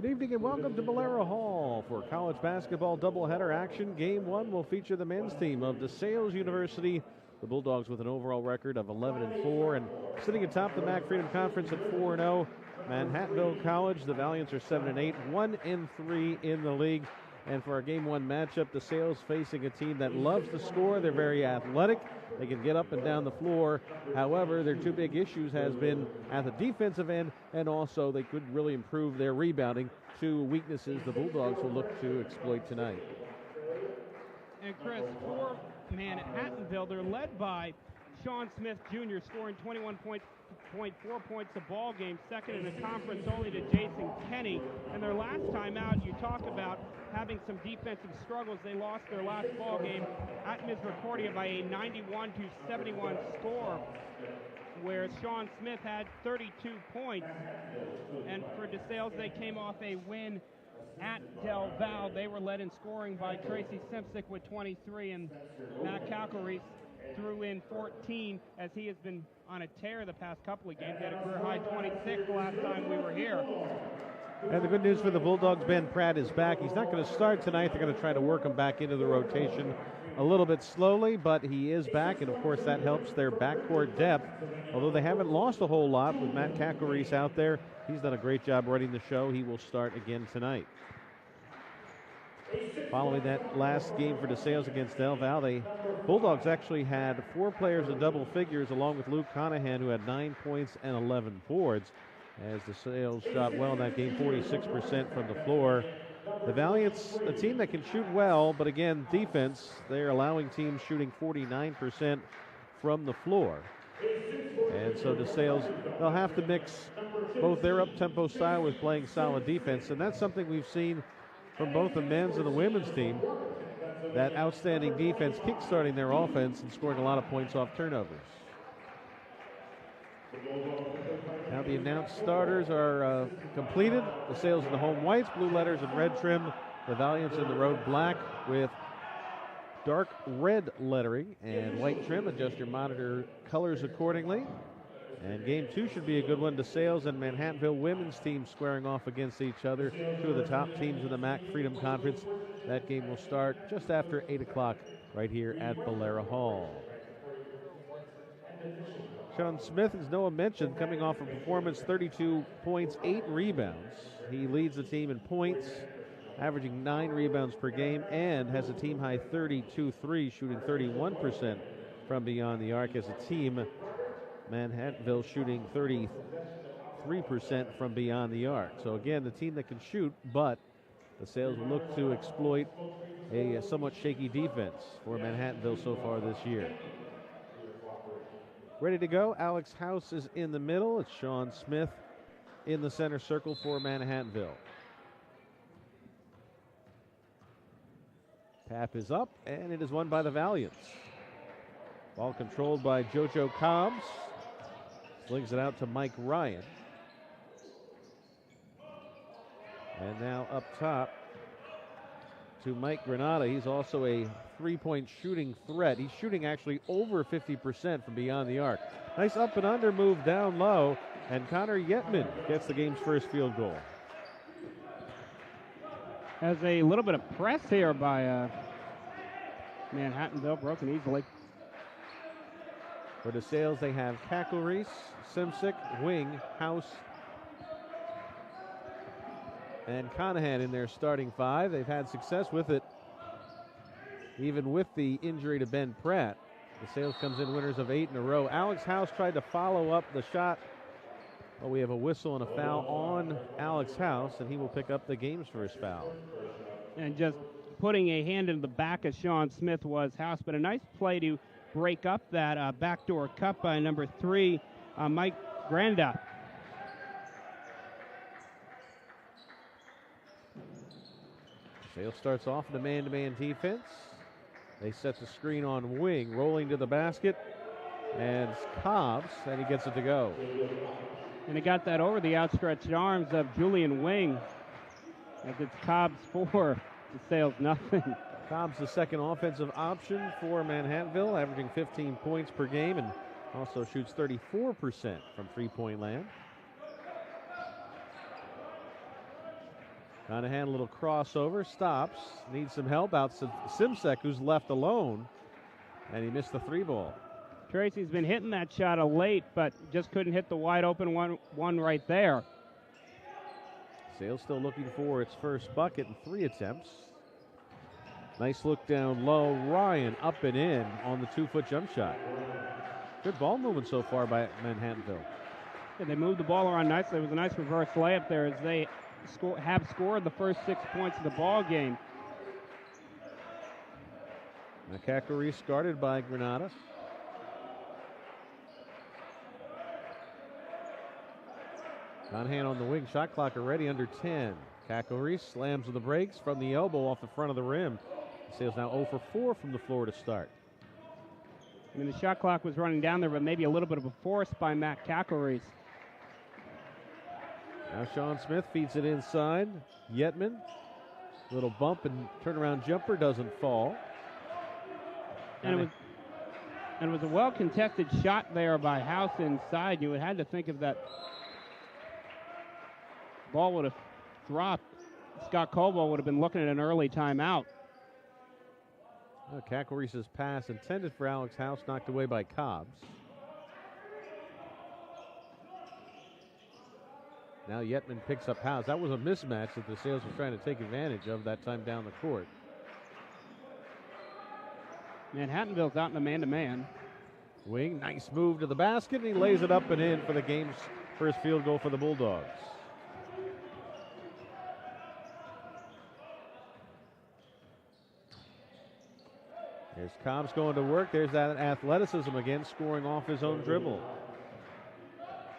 Good evening and welcome to Bolero Hall for college basketball doubleheader action. Game one will feature the men's team of DeSales University. The Bulldogs with an overall record of 11-4 and sitting atop the MAC Freedom Conference at 4-0. Manhattanville College, the Valiants are 7-8, 1-3 in the league. And for our game one matchup, DeSales facing a team that loves to score. They're very athletic. They can get up and down the floor. However, their two big issues has been at the defensive end, and also they could really improve their rebounding. Two weaknesses the Bulldogs will look to exploit tonight. And Chris, for Manhattanville, they're led by Sean Smith Jr. scoring 21.4 points a ball game, second in the conference only to Jason Kenny. And their last time out, you talk about having some defensive struggles. They lost their last ball game at Misericordia by a 91-71 score, where Sean Smith had 32 points. And for DeSales, they came off a win at Del Val. They were led in scoring by Tracy Simsick with 23, and Matt Calcareese threw in 14 as he has been on a tear the past couple of games. He had a career high 26 the last time we were here. And the good news for the Bulldogs, Ben Pratt is back. He's not going to start tonight. They're going to try to work him back into the rotation a little bit slowly, but he is back, and of course that helps their backcourt depth. Although they haven't lost a whole lot with Matt Calcareese out there. He's done a great job running the show. He will start again tonight. Following that last game for DeSales against Del Val, the Bulldogs actually had four players in double figures, along with Luke Conahan, who had 9 points and 11 boards. As DeSales shot well in that game, 46% from the floor. The Valiants, a team that can shoot well, but again, defense, they're allowing teams shooting 49% from the floor. And so DeSales, they'll have to mix both their up-tempo style with playing solid defense, and that's something we've seen from both the men's and the women's team. That outstanding defense kickstarting their offense and scoring a lot of points off turnovers. Now the announced starters are completed. DeSales in the home whites, blue letters and red trim. The Valiants in the road black with dark red lettering and white trim. Adjust your monitor colors accordingly. And game two should be a good one. DeSales and Manhattanville women's teams squaring off against each other. Two of the top teams in the MAC Freedom Conference. That game will start just after 8 o'clock right here at Bolero Hall. Sean Smith, as Noah mentioned, coming off a performance, 32 points, 8 rebounds. He leads the team in points, averaging 9 rebounds per game, and has a team-high 32-3, shooting 31% from beyond the arc as a team. Manhattanville shooting 33% from beyond the arc. So again, the team that can shoot, but DeSales will look to exploit a somewhat shaky defense for Manhattanville so far this year. Ready to go. Alex House is in the middle. It's Sean Smith in the center circle for Manhattanville. Tap is up, and it is won by the Valiants. Ball controlled by JoJo Cobbs. Slings it out to Mike Ryan. And now up top to Mike Granada. He's also a three-point shooting threat. He's shooting actually over 50% from beyond the arc. Nice up and under move down low, and Connor Yetman gets the game's first field goal. Has a little bit of press here by Manhattanville, broken easily. For DeSales, they have Calcareese, Simsick, Wing, House, and Conahan in their starting five. They've had success with it, even with the injury to Ben Pratt. DeSales comes in winners of 8 in a row. Alex House tried to follow up the shot, but we have a whistle and a foul on Alex House, and he will pick up the game's first foul. And just putting a hand in the back of Sean Smith was House, but a nice play to break up that backdoor cut by number 3, Mike Granda. DeSales starts off in the man-to-man defense. They set the screen on Wing, rolling to the basket, and Cobbs, and he gets it to go. And he got that over the outstretched arms of Julian Wing, as it's Cobbs 4, DeSales nothing. Cobbs, the second offensive option for Manhattanville, averaging 15 points per game and also shoots 34% from three-point land. Conahan, a little crossover, stops, needs some help out to Simsek, who's left alone, and he missed the 3-ball. Tracy's been hitting that shot of late, but just couldn't hit the wide open one right there. DeSales still looking for its first bucket in 3 attempts. Nice look down low. Ryan up and in on the 2-foot jump shot. Good ball movement so far by Manhattanville. Yeah, they moved the ball around nicely. It was a nice reverse layup there as they have scored the first 6 points of the ball game. McCackery guarded by Granada. Conahan on the wing. Shot clock already under 10. Kakori slams with the brakes from the elbow off the front of the rim. DeSales now 0 for 4 from the floor to start. I mean, the shot clock was running down there, but maybe a little bit of a force by Matt Kakori. Now Sean Smith feeds it inside. Yetman, little bump and turnaround jumper doesn't fall. And it was a well-contested shot there by House inside. You had to think if that ball would have dropped, Scott Caldwell would have been looking at an early timeout. Kakori's pass intended for Alex House, knocked away by Cobbs. Now Yetman picks up House. That was a mismatch that DeSales was trying to take advantage of that time down the court. Manhattanville's out in a man-to-man. Wing, nice move to the basket, and he lays it up and in for the game's first field goal for the Bulldogs. There's Cobbs going to work. There's that athleticism again, scoring off his own dribble.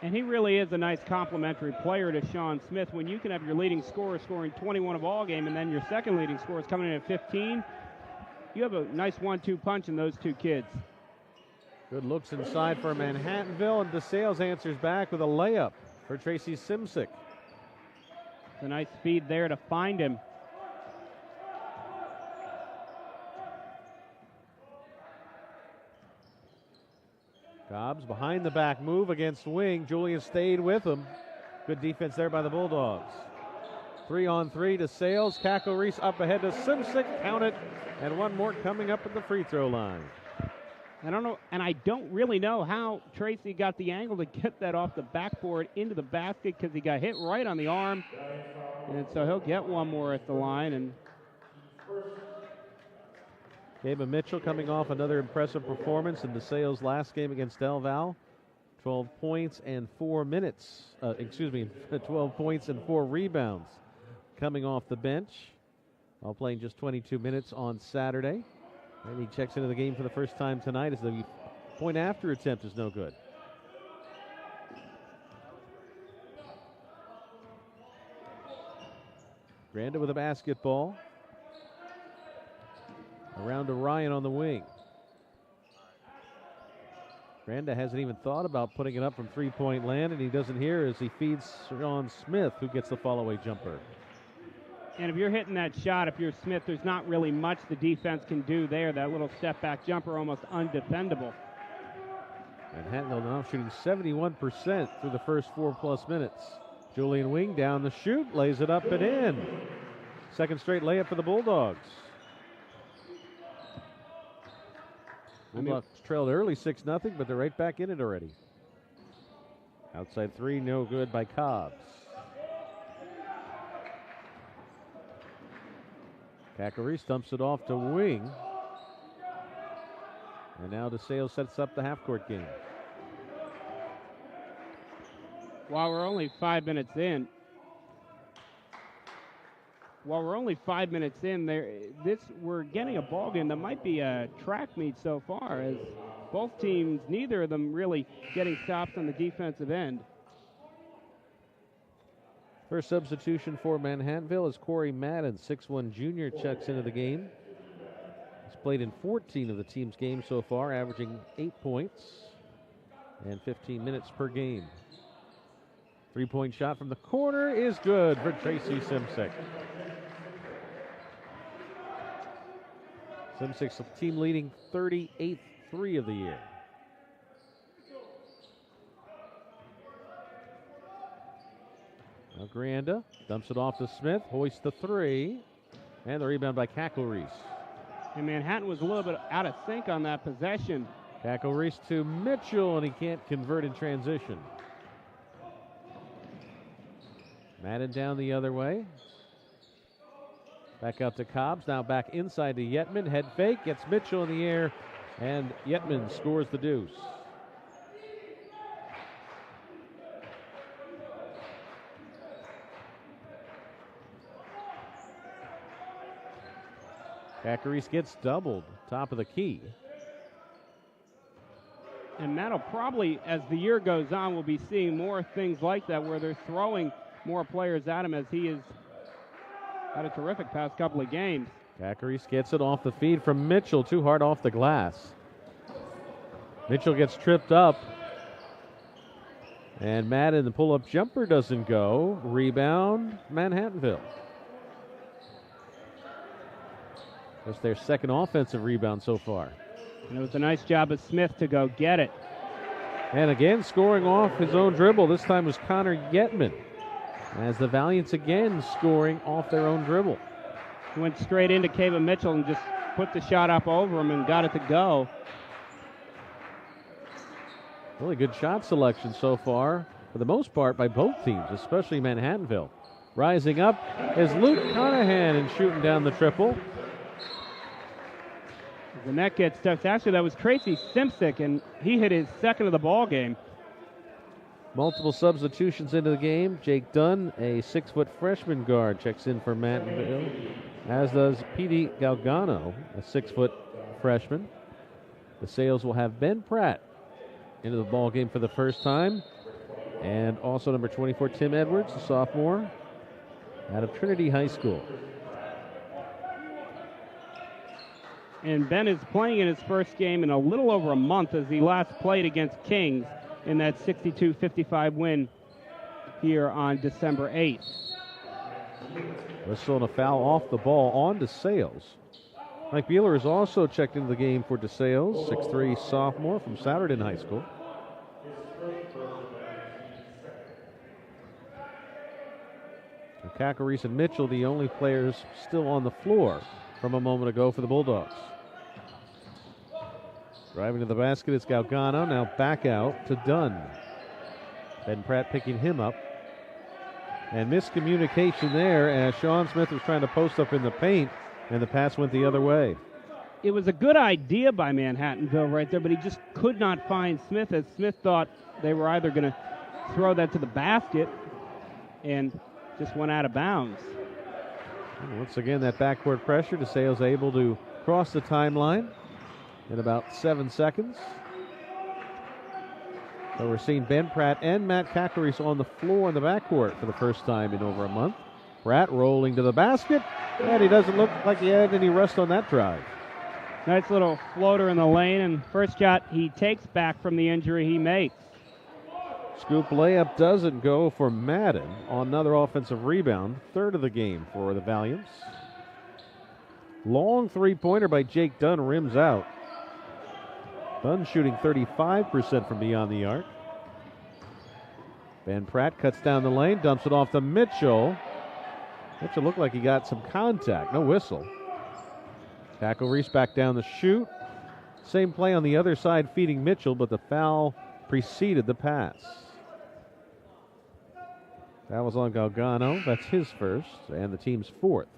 And he really is a nice complementary player to Sean Smith. When you can have your leading scorer scoring 21 a ball game and then your second leading scorer is coming in at 15, you have a nice 1-2 punch in those two kids. Good looks inside for Manhattanville, and DeSales answers back with a layup for Tracy Simsek. It's a nice feed there to find him. Cobbs behind the back move against Wing. Julian stayed with him. Good defense there by the Bulldogs. 3-on-3 to Sales. Cackle Reese up ahead to Simsek. Count it. And one more coming up at the free throw line. I don't know, and I don't really know how Tracy got the angle to get that off the backboard into the basket because he got hit right on the arm. And so he'll get one more at the line. And Gabe Mitchell coming off another impressive performance in DeSales' last game against Del Val. 12 points and 4 minutes. 12 points and 4 rebounds coming off the bench while playing just 22 minutes on Saturday. And he checks into the game for the first time tonight as the point after attempt is no good. Granda with a basketball. Around to Ryan on the wing. Granda hasn't even thought about putting it up from three-point land, and he doesn't hear as he feeds Sean Smith, who gets the fall-away jumper. And if you're hitting that shot, if you're Smith, there's not really much the defense can do there. That little step-back jumper almost undefendable. Manhattanville now shooting 71% through the first 4+ minutes. Julian Wing down the shoot, lays it up and in. Second straight layup for the Bulldogs. Bulldogs trailed early 6-0, but they're right back in it already. Outside three, no good by Cobbs. Kakari stumps it off to Wing. And now DeSales sets up the half-court game. While we're only 5 minutes in, we're getting a ball game that might be a track meet so far, as both teams, neither of them really getting stops on the defensive end. First substitution for Manhattanville is Corey Madden, 6'1" junior, checks into the game. He's played in 14 of the team's games so far, averaging 8 points and 15 minutes per game. Three-point shot from the corner is good for Tracy Simsek. Simsek's team leading 38th three of the year. Now Granda dumps it off to Smith, hoists the three, and the rebound by Cackle-Reese. And Manhattan was a little bit out of sync on that possession. Cackle-Reese to Mitchell, and he can't convert in transition. Madden down the other way. Back out to Cobbs, now back inside to Yetman. Head fake, gets Mitchell in the air, and Yetman scores the deuce. Cackle-Reese gets doubled, top of the key. And that'll probably, as the year goes on, we'll be seeing more things like that where they're throwing more players at him, as he has had a terrific past couple of games. Cackle-Reese gets it off the feed from Mitchell, too hard off the glass. Mitchell gets tripped up. And Madden, the pull-up jumper doesn't go. Rebound, Manhattanville. That's their second offensive rebound so far. And it was a nice job of Smith to go get it. And again, scoring off his own dribble. This time was Connor Yetman. As the Valiants again scoring off their own dribble. He went straight into Kava Mitchell and just put the shot up over him and got it to go. Really good shot selection so far, for the most part, by both teams, especially Manhattanville. Rising up is Luke Conahan and shooting down the triple. The net gets stuck. Actually, that was Tracy Simsick, and he hit his second of the ball game. Multiple substitutions into the game. Jake Dunn, a 6-foot freshman guard, checks in for Manhattanville, as does P.D. Galgano, a 6-foot freshman. The Sales will have Ben Pratt into the ball game for the first time, and also number 24, Tim Edwards, a sophomore out of Trinity High School. And Ben is playing in his first game in a little over a month, as he last played against Kings in that 62-55 win here on December 8th. Whistle and a foul off the ball on DeSales. Mike Beeler is also checked into the game for DeSales, 6'3" sophomore from Souderton High School. Cackle-Reese and Mitchell, the only players still on the floor from a moment ago for the Bulldogs. Driving to the basket, it's Galgano. Now back out to Dunn. Ben Pratt picking him up. And miscommunication there as Sean Smith was trying to post up in the paint, and the pass went the other way. It was a good idea by Manhattanville right there, but he just could not find Smith, as Smith thought they were either going to throw that to the basket and just went out of bounds. Once again, that backcourt pressure. DeSales able to cross the timeline in about 7 seconds. So we're seeing Ben Pratt and Matt Cackle-Reese on the floor in the backcourt for the first time in over a month. Pratt rolling to the basket, and he doesn't look like he had any rust on that drive. Nice little floater in the lane, and first shot he takes back from the injury he makes. Scoop layup doesn't go for Madden on another offensive rebound, third of the game for the Valiants. Long three-pointer by Jake Dunn rims out. Dunn shooting 35% from beyond the arc. Ben Pratt cuts down the lane, dumps it off to Mitchell. Mitchell looked like he got some contact, no whistle. Cackle-Reese back down the shoot. Same play on the other side feeding Mitchell, but the foul preceded the pass. That was on Galgano. That's his first and the team's fourth.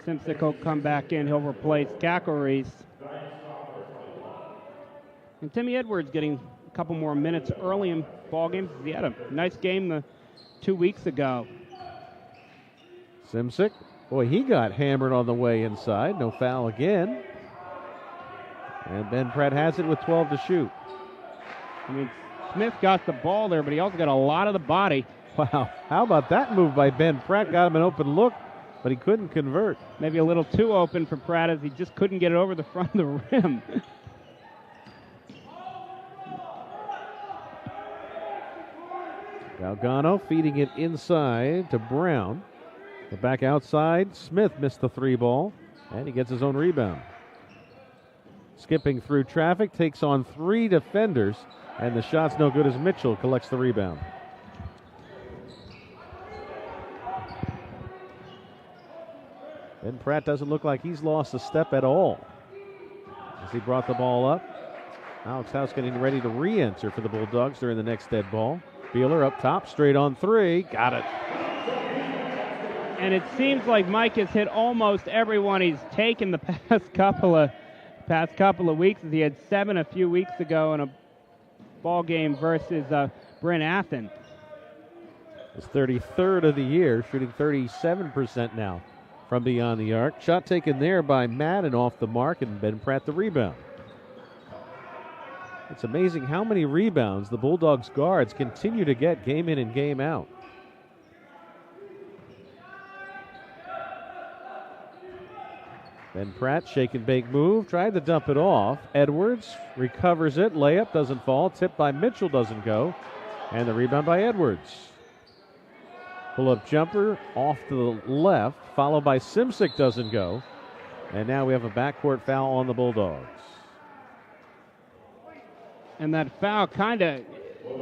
Simsick will come back in. He'll replace Cackle-Reese. And Timmy Edwards getting a couple more minutes early in ball games. He had a nice game 2 weeks ago. Simsick, boy, he got hammered on the way inside. No foul again. And Ben Pratt has it with 12 to shoot. I mean, Smith got the ball there, but he also got a lot of the body. Wow, how about that move by Ben Pratt? Got him an open look, but he couldn't convert. Maybe a little too open for Pratt, as he just couldn't get it over the front of the rim. Galgano feeding it inside to Brown. But back outside, Smith missed the three ball, and he gets his own rebound. Skipping through traffic, takes on three defenders, and the shot's no good as Mitchell collects the rebound. Ben Pratt doesn't look like he's lost a step at all as he brought the ball up. Alex House getting ready to re-enter for the Bulldogs during the next dead ball. Beeler up top, straight on three. Got it. And it seems like Mike has hit almost everyone he's taken the past couple of weeks. He had 7 a few weeks ago in a ball game versus Bryn Athens. His 33rd of the year, shooting 37% now from beyond the arc. Shot taken there by Madden off the mark, and Ben Pratt the rebound. It's amazing how many rebounds the Bulldogs guards continue to get game in and game out. Ben Pratt, shake and bake move, tried to dump it off. Edwards recovers it, layup doesn't fall, tipped by Mitchell doesn't go, and the rebound by Edwards. Pull-up jumper off to the left, followed by Simsick doesn't go, and now we have a backcourt foul on the Bulldogs. And that foul kind of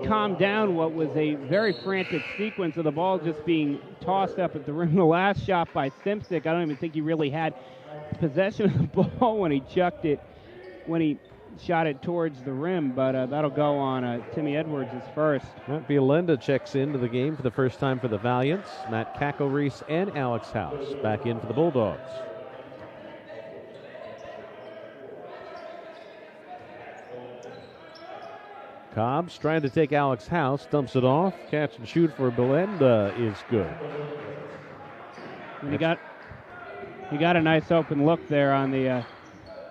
calmed down what was a very frantic sequence of the ball just being tossed up at the rim. The last shot by Simsick, I don't even think he really had possession of the ball when he chucked it, when he shot it towards the rim, but that'll go on Timmy Edwards' first. Matt Bielenda checks into the game for the first time for the Valiants. Matt Cackle-Reese and Alex House back in for the Bulldogs. Cobbs trying to take Alex House, dumps it off. Catch and shoot for Bielenda is good. And he got a nice open look there on the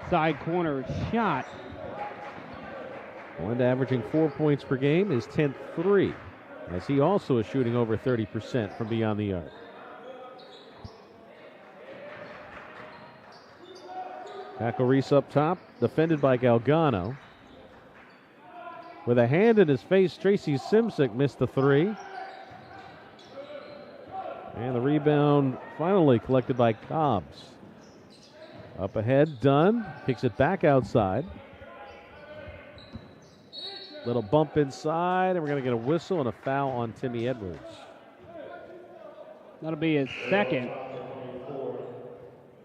side corner shot. Bielenda averaging 4 points per game, his 10th three, as he also is shooting over 30% from beyond the arc. Cackle-Reese up top, defended by Galgano. With a hand in his face, Tracy Simsick missed the three. And the rebound finally collected by Cobbs. Up ahead, Dunn kicks it back outside. Little bump inside, and we're going to get a whistle and a foul on Timmy Edwards. That'll be his second.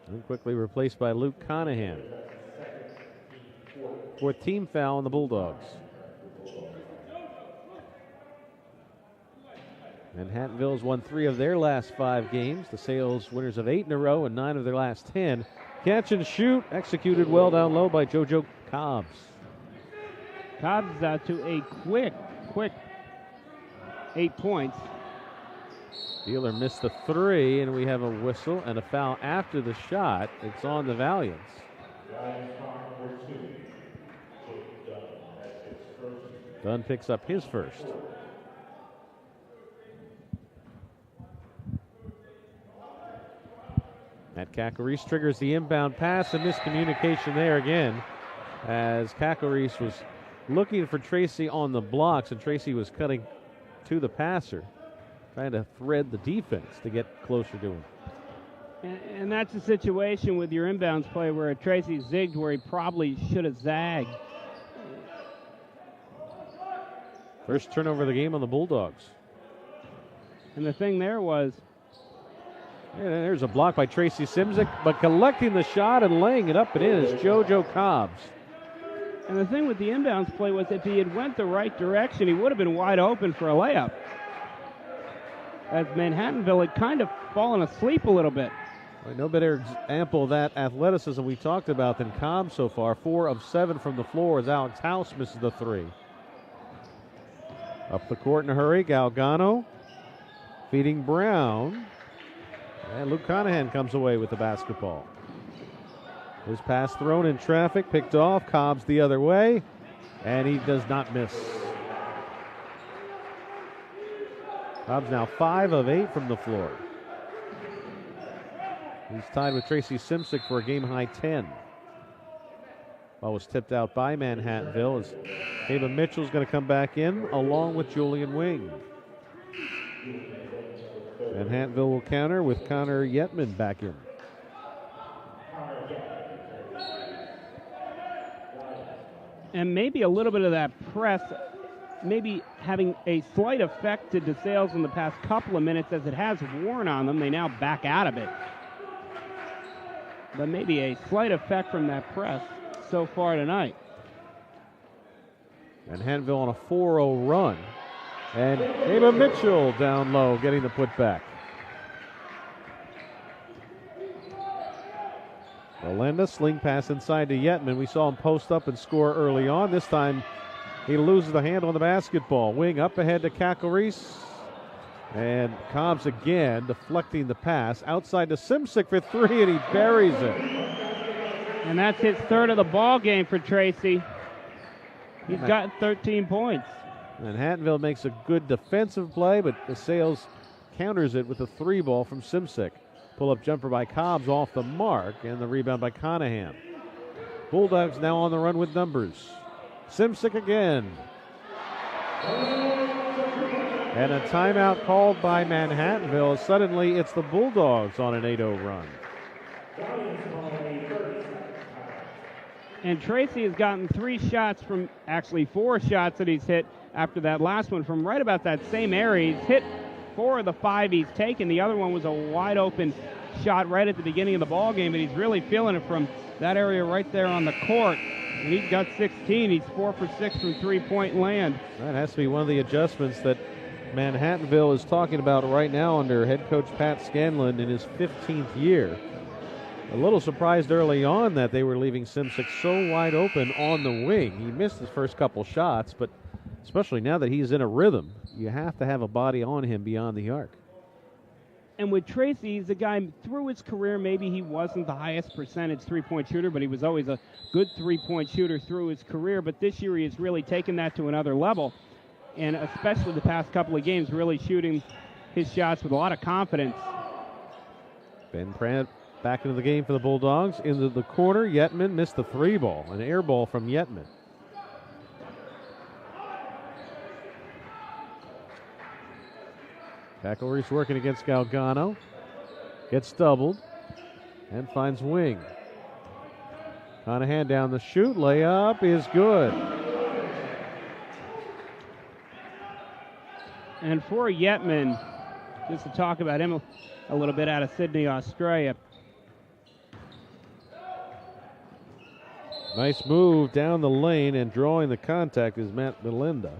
And quickly replaced by Luke Conahan. 4th team foul on the Bulldogs. Manhattanville has won 3 of their last 5 games. DeSales winners of 8 in a row and 9 of their last 10. Catch and shoot, executed well down low by JoJo Cobbs. Cobbs to a quick 8 points. Beeler missed the 3, and we have a whistle and a foul after the shot. It's on the Valiants. Dunn picks up his first. Matt Cackle-Reese triggers the inbound pass, and miscommunication there again, as Cackle-Reese was looking for Tracy on the blocks, and Tracy was cutting to the passer, trying to thread the defense to get closer to him. And that's a situation with your inbounds play where Tracy zigged where he probably should have zagged. First turnover of the game on the Bulldogs. And the thing there was, and there's a block by Tracy Simsick, but collecting the shot and laying it up and in is JoJo Cobbs. And the thing with the inbounds play was if he had went the right direction, he would have been wide open for a layup. As Manhattanville had kind of fallen asleep a little bit. Well, no better example of that athleticism we talked about than Cobbs so far. 4 of 7 from the floor as Alex House misses the 3. Up the court in a hurry, Galgano feeding Brown. And Luke Conahan comes away with the basketball. His pass thrown in traffic, picked off. Cobbs the other way, and he does not miss. Cobbs now 5 of 8 from the floor. He's tied with Tracy Simsick for a game-high 10. Ball was tipped out by Manhattanville as Ava Mitchell's going to come back in along with Julian Wing. Manhattanville will counter with Connor Yetman back in. And maybe a little bit of that press, maybe having a slight effect to DeSales in the past couple of minutes as it has worn on them. They now back out of it. but maybe a slight effect from that press so far tonight. Manhattanville on a 4-0 run. And Ava Mitchell down low getting the putback. Belinda sling pass inside to Yetman. We saw him post up and score early on. This time he loses the handle on the basketball. Wing up ahead to Cacarise. And Cobbs again deflecting the pass. Outside to Simsick for three, and he buries it. And that's his third of the ball game for Tracy. He's got 13 points. Manhattanville makes a good defensive play, but DeSales counters it with a three ball from Simsick. Pull-up jumper by Cobbs off the mark, and the rebound by Conahan. Bulldogs now on the run with numbers. Simsick again. And a timeout called by Manhattanville. Suddenly it's the Bulldogs on an 8-0 run. And Tracy has gotten 3 shots from, actually 4 shots that he's hit after that last one from right about that same area. He's hit 4 of the 5 he's taken. The other one was a wide open shot right at the beginning of the ball game, and he's really feeling it from that area right there on the court. And he's got 16. He's 4 for 6 from three-point land. That has to be one of the adjustments that Manhattanville is talking about right now under head coach Pat Scanlon in his 15th year. A little surprised early on that they were leaving Simsick so wide open on the wing. He missed his first couple shots, but especially now that he's in a rhythm, you have to have a body on him beyond the arc. And with Tracy, he's a guy through his career, maybe he wasn't the highest percentage three-point shooter, but he was always a good three-point shooter through his career. But this year he has really taken that to another level, and especially the past couple of games, really shooting his shots with a lot of confidence. Ben Pratt back into the game for the Bulldogs. Into the corner, Yetman missed the three ball, an air ball from Yetman. Cacklery's working against Galgano. Gets doubled and finds Wing. Conahan down the shoot. Layup is good. And for Yetman, just to talk about him a little bit out of Sydney, Australia. Nice move down the lane, and drawing the contact is Matt Belinda.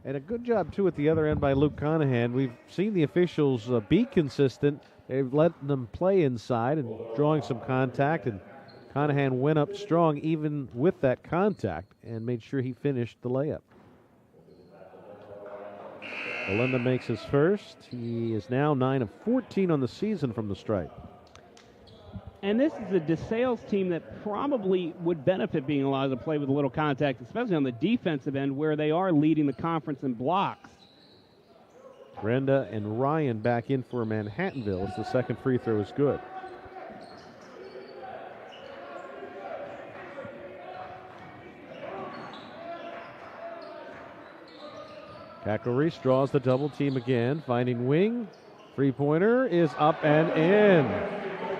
And a good job, too, at the other end by Luke Conahan. We've seen the officials be consistent. They've let them play inside and drawing some contact, and Conahan went up strong even with that contact and made sure he finished the layup. Belinda makes his first. He is now 9 of 14 on the season from the stripe. And this is a DeSales team that probably would benefit being allowed to play with a little contact, especially on the defensive end where they are leading the conference in blocks. Brenda and Ryan back in for Manhattanville as the second free throw is good. Cacklereese draws the double team again, finding Wing. Three-pointer is up and in.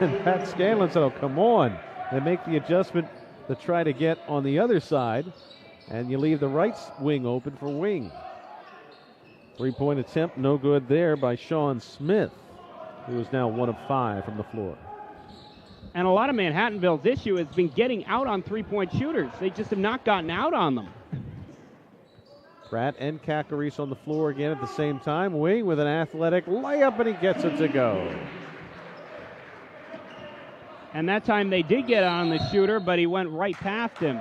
And Pat Scanlon said, oh, come on. They make the adjustment to try to get on the other side, and you leave the right wing open for Wing. Three-point attempt, no good there by Sean Smith, who is now 1 of 5 from the floor. And a lot of Manhattanville's issue has been getting out on three-point shooters. They just have not gotten out on them. Pratt and Cacarise on the floor again at the same time. Wing with an athletic layup, and he gets it to go. And that time they did get on the shooter, but he went right past him.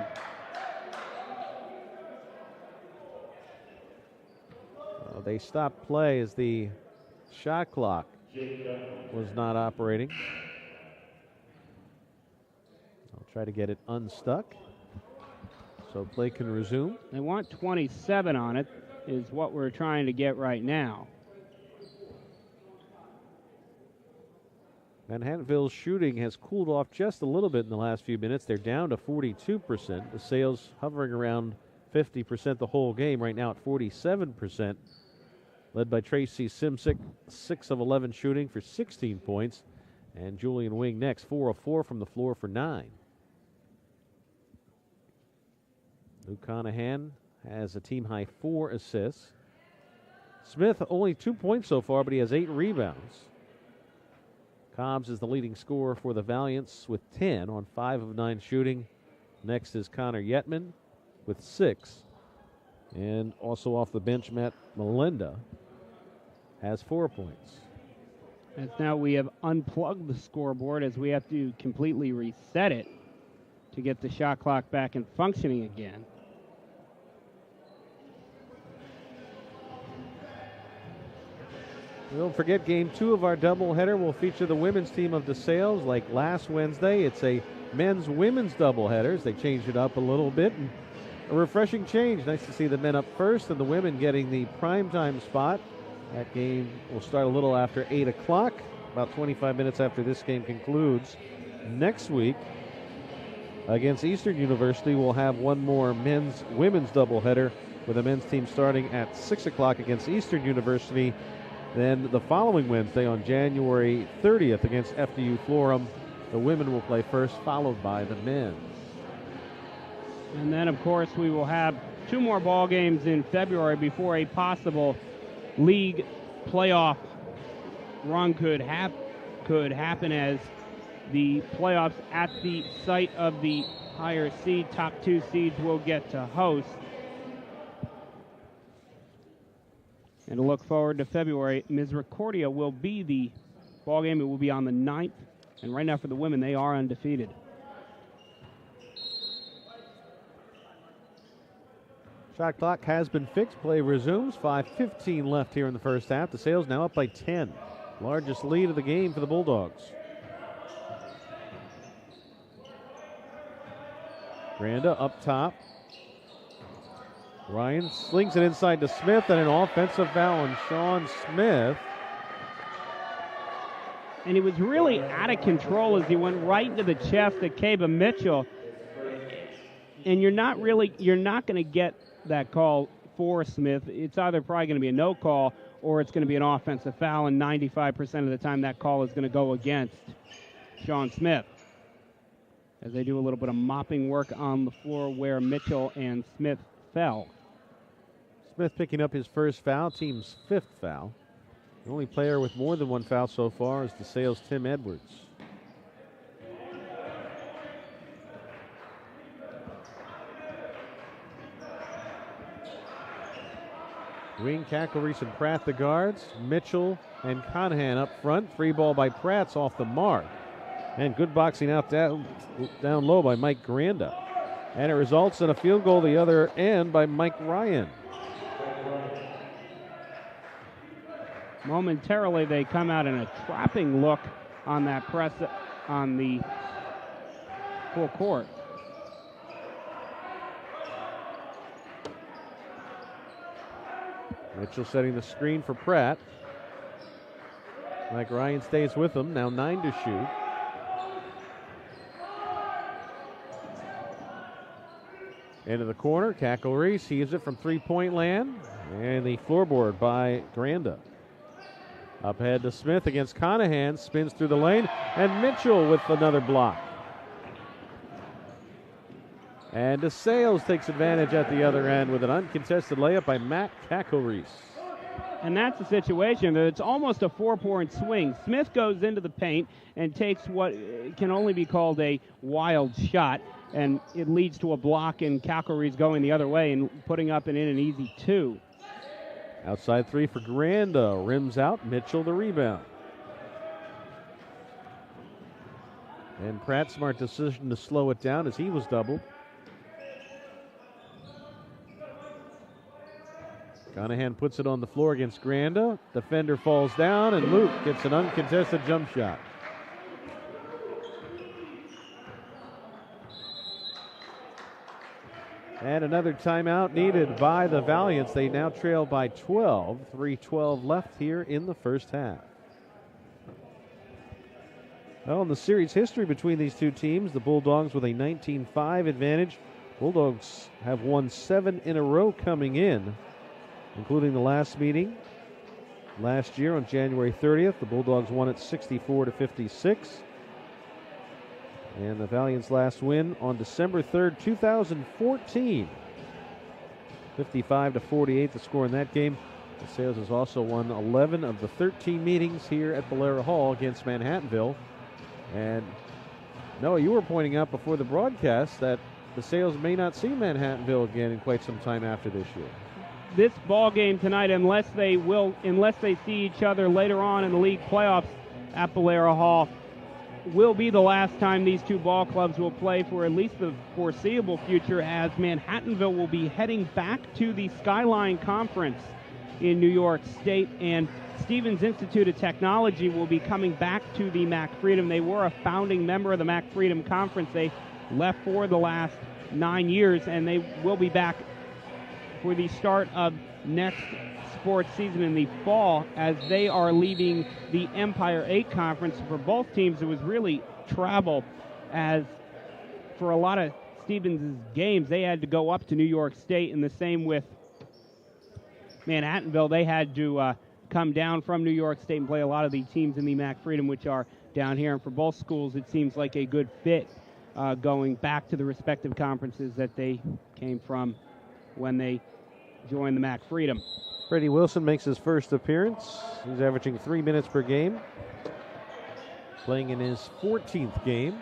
They stopped play as the shot clock was not operating. I'll try to get it unstuck so play can resume. They want 27 on it, is what we're trying to get right now. Manhattanville's shooting has cooled off just a little bit in the last few minutes. They're down to 42%. DeSales hovering around 50% the whole game, right now at 47%. Led by Tracy Simsick, 6 of 11 shooting for 16 points. And Julian Wing next, 4 of 4 from the floor for 9. Luke Conahan has a team-high 4 assists. Smith only 2 points so far, but he has 8 rebounds. Cobbs is the leading scorer for the Valiants with 10 on 5 of 9 shooting. Next is Connor Yetman with 6. And also off the bench, Matt Melinda has 4 points. As now we have unplugged the scoreboard as we have to completely reset it to get the shot clock back and functioning again. Don't forget, Game 2 of our doubleheader will feature the women's team of DeSales. Like last Wednesday, it's a men's-women's doubleheader. They changed it up a little bit. And a refreshing change. Nice to see the men up first and the women getting the primetime spot. That game will start a little after 8 o'clock, about 25 minutes after this game concludes. Next week, against Eastern University, we'll have one more men's-women's doubleheader with the men's team starting at 6 o'clock against Eastern University. Then the following Wednesday on January 30th against FDU Florham, the women will play first, followed by the men. And then, of course, we will have 2 more ball games in February before a possible league playoff run could happen, as the playoffs at the site of the higher seed, top 2 seeds will get to host. And to look forward to February, Misericordia will be the ball game. It will be on the 9th. And right now for the women, they are undefeated. Shot clock has been fixed. Play resumes. 5:15 left here in the first half. DeSales now up by 10. Largest lead of the game for the Bulldogs. Granda up top. Ryan slings it inside to Smith, and an offensive foul on Sean Smith. And he was really out of control as he went right into the chest of Kaba Mitchell. And you're not going to get that call for Smith. It's either probably going to be a no call or it's going to be an offensive foul, and 95% of the time that call is going to go against Sean Smith, as they do a little bit of mopping work on the floor where Mitchell and Smith fell. Smith picking up his first foul, team's 5th foul. The only player with more than 1 foul so far is DeSales' Tim Edwards. Green, Cackle-Reese, and Pratt the guards. Mitchell and Conahan up front. Free ball by Pratt's off the mark. And good boxing out down low by Mike Granda. And it results in a field goal the other end by Mike Ryan. Momentarily, they come out in a trapping look on that press on the full court. Mitchell setting the screen for Pratt. Mike Ryan stays with him. Now 9 to shoot. Into the corner, Cackle-Reese heaves it from 3-point land. And the floorboard by Granda. Up ahead to Smith against Conahan, spins through the lane, and Mitchell with another block. And DeSales takes advantage at the other end with an uncontested layup by Matt Cackle-Reese. And that's the situation. It's almost a 4-point swing. Smith goes into the paint and takes what can only be called a wild shot, and it leads to a block, and Cackle-Reese going the other way and putting up and in an easy 2. Outside 3 for Granda. Rims out. Mitchell the rebound. And Pratt, smart decision to slow it down as he was doubled. Conahan puts it on the floor against Granda. Defender falls down, and Luke gets an uncontested jump shot. And another timeout needed by the Valiants. They now trail by 12. 3:12 left here in the first half. Well, in the series history between these two teams, the Bulldogs with a 19-5 advantage. Bulldogs have won 7 in a row coming in, including the last meeting last year on January 30th. The Bulldogs won it 64-56. And the Valiants' last win on December 3rd, 2014. 55-48 the score in that game. DeSales has also won 11 of the 13 meetings here at Valera Hall against Manhattanville. And Noah, you were pointing out before the broadcast that DeSales may not see Manhattanville again in quite some time after this year. This ball game tonight, unless they see each other later on in the league playoffs at Valera Hall, will be the last time these two ball clubs will play for at least the foreseeable future, as Manhattanville will be heading back to the Skyline Conference in New York State, and Stevens Institute of Technology will be coming back to the Mac Freedom. They were a founding member of the Mac Freedom Conference. They left for the last 9 years, and they will be back for the start of next sports season in the fall, as they are leaving the Empire 8 Conference. For both teams, it was really travel, as for a lot of Stevens' games, they had to go up to New York State, and the same with Manhattanville. They had to come down from New York State and play a lot of the teams in the Mac Freedom, which are down here. And for both schools, it seems like a good fit going back to the respective conferences that they came from when they joined the Mac Freedom. Brady Wilson makes his first appearance. He's averaging 3 minutes per game, playing in his 14th game.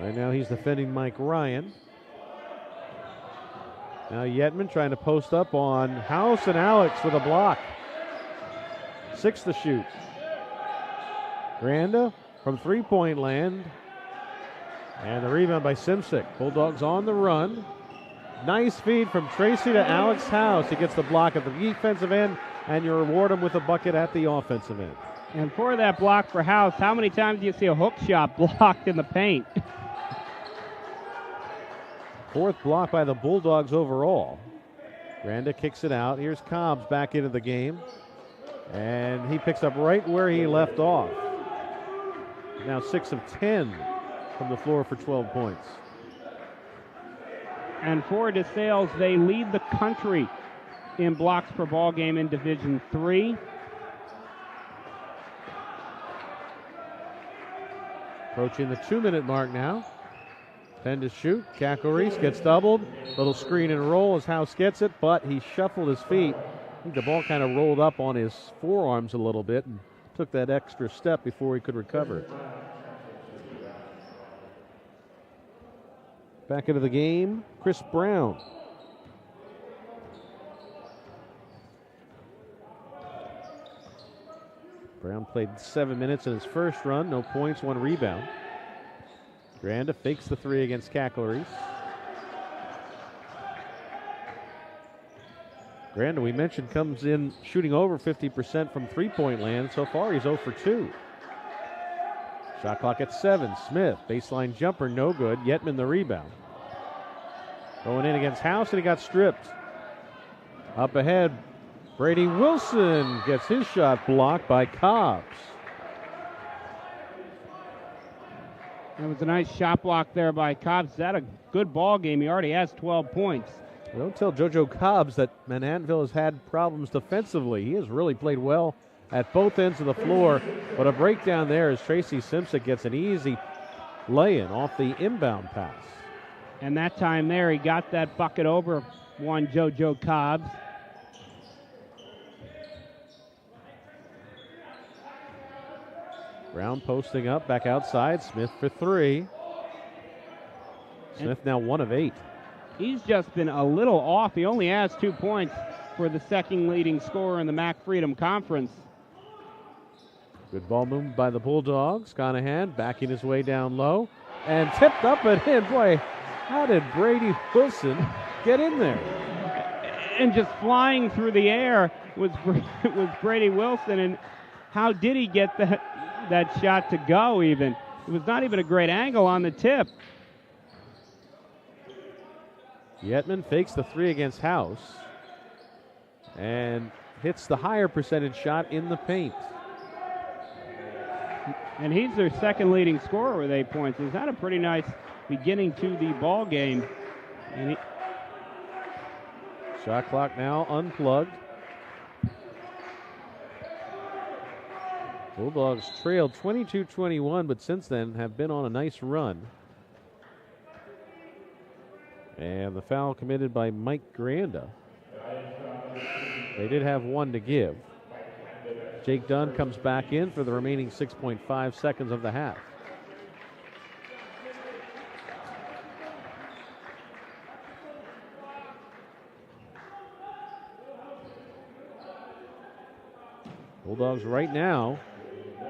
Right now he's defending Mike Ryan. Now Yetman trying to post up on House, and Alex with a block. 6 to shoot. Granda from three-point land. And the rebound by Simsic. Bulldogs on the run. Nice feed from Tracy to Alex House. He gets the block at the defensive end, and you reward him with a bucket at the offensive end. And for that block for House, how many times do you see a hook shot blocked in the paint? 4th block by the Bulldogs overall. Granda kicks it out. Here's Cobbs back into the game. And he picks up right where he left off. Now 6 of 10 from the floor for 12 points. And for DeSales, they lead the country in blocks per ball game in Division III. Approaching the 2-minute mark now. 10 to shoot. Cackle-Reese gets doubled. Little screen and roll as House gets it, but he shuffled his feet. I think the ball kind of rolled up on his forearms a little bit and took that extra step before he could recover it. Back into the game, Chris Brown. Brown played 7 minutes in his first run, no points, 1 rebound. Granda fakes the 3 against Cackle-Reese. Granda, we mentioned, comes in shooting over 50% from three-point land. So far, he's 0 for 2. Shot clock at 7. Smith, baseline jumper, no good. Yetman the rebound. Going in against House, and he got stripped. Up ahead, Brady Wilson gets his shot blocked by Cobbs. It was a nice shot block there by Cobbs. That a good ball game. He already has 12 points. Don't tell JoJo Cobbs that Manhattanville has had problems defensively. He has really played well at both ends of the floor. But a breakdown there as Tracy Simsic gets an easy lay-in off the inbound pass. And that time there, he got that bucket over one JoJo Cobbs. Brown posting up, back outside. Smith for 3. Smith now 1 of 8. He's just been a little off. He only has 2 points for the second leading scorer in the Mac Freedom Conference. Good ball movement by the Bulldogs. Conahan backing his way down low and tipped up and in. Boy, how did Brady Wilson get in there? And just flying through the air was Brady Wilson. And how did he get that shot to go even? It was not even a great angle on the tip. Yetman fakes the 3 against House and hits the higher percentage shot in the paint. And he's their second leading scorer with 8 points. He's had a pretty nice beginning to the ball game. And shot clock now unplugged. Bulldogs trailed 22-21, but since then have been on a nice run. And the foul committed by Mike Granda. They did have one to give. Jake Dunn comes back in for the remaining 6.5 seconds of the half. Bulldogs right now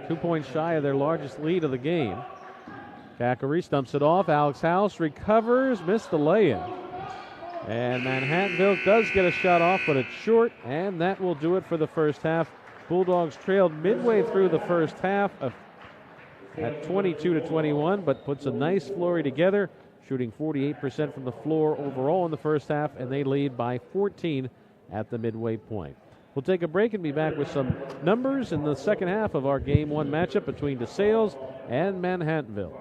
2 points shy of their largest lead of the game. Kakari stumps it off. Alex House recovers, missed the lay-in. And Manhattanville does get a shot off, but it's short, and that will do it for the first half. Bulldogs trailed midway through the first half at 22-21, but puts a nice flurry together, shooting 48% from the floor overall in the first half, and they lead by 14 at the midway point. We'll take a break and be back with some numbers in the second half of our Game 1 matchup between DeSales and Manhattanville.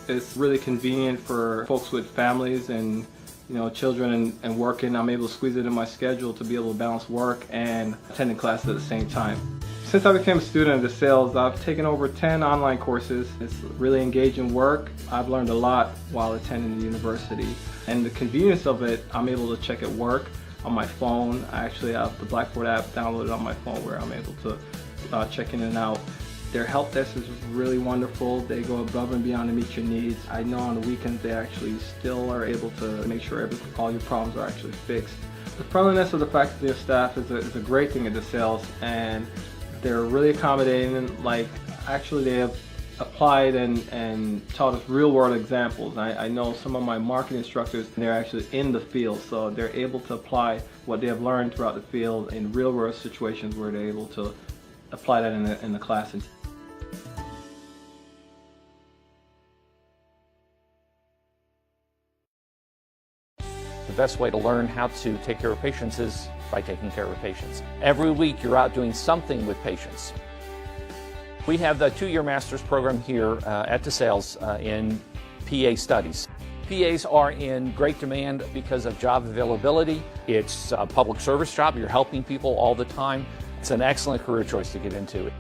It's really convenient for folks with families and children and working. I'm able to squeeze it in my schedule to be able to balance work and attending classes at the same time. Since I became a student at DeSales, I've taken over 10 online courses. It's really engaging work. I've learned a lot while attending the university. And the convenience of it, I'm able to check at work on my phone. I actually have the Blackboard app downloaded on my phone where I'm able to check in and out. Their help desk is really wonderful. They go above and beyond to meet your needs. I know on the weekends they actually still are able to make sure all your problems are actually fixed. The friendliness of the faculty and staff is a great thing at DeSales, and they're really accommodating. Like, actually they have applied and taught us real-world examples. I know some of my marketing instructors, they're actually in the field, so they're able to apply what they have learned throughout the field in real-world situations where they're able to apply that in the class. The best way to learn how to take care of patients is by taking care of patients. Every week you're out doing something with patients. We have the 2-year master's program here at DeSales in PA studies. PAs are in great demand because of job availability. It's a public service job. You're helping people all the time. It's an excellent career choice to get into.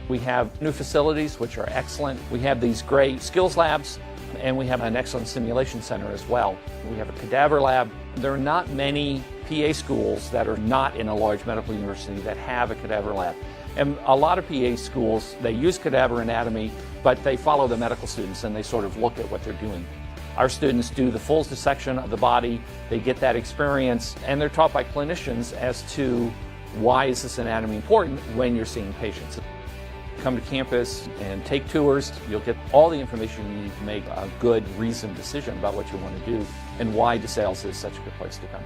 We have new facilities which are excellent. We have these great skills labs, and we have an excellent simulation center as well. We have a cadaver lab. There are not many PA schools that are not in a large medical university that have a cadaver lab. And a lot of PA schools, they use cadaver anatomy, but they follow the medical students and they sort of look at what they're doing. Our students do the full dissection of the body. They get that experience, and they're taught by clinicians as to why is this anatomy important when you're seeing patients. Come to campus and take tours. You'll get all the information you need to make a good, reasoned decision about what you want to do and why DeSales is such a good place to come.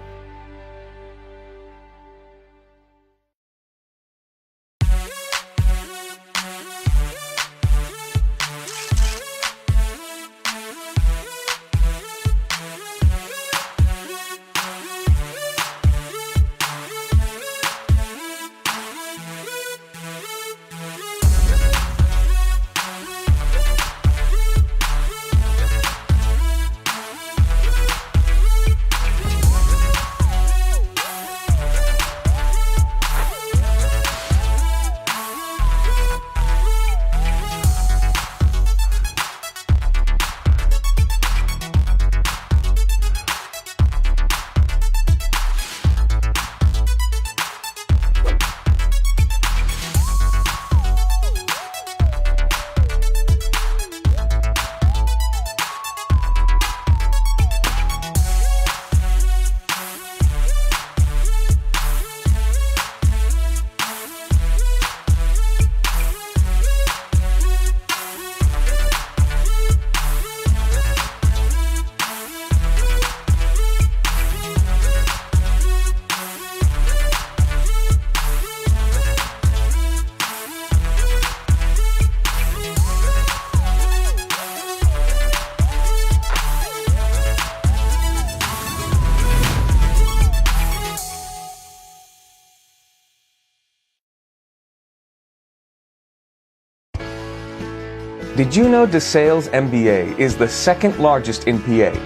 Did you know DeSales MBA is the second largest in PA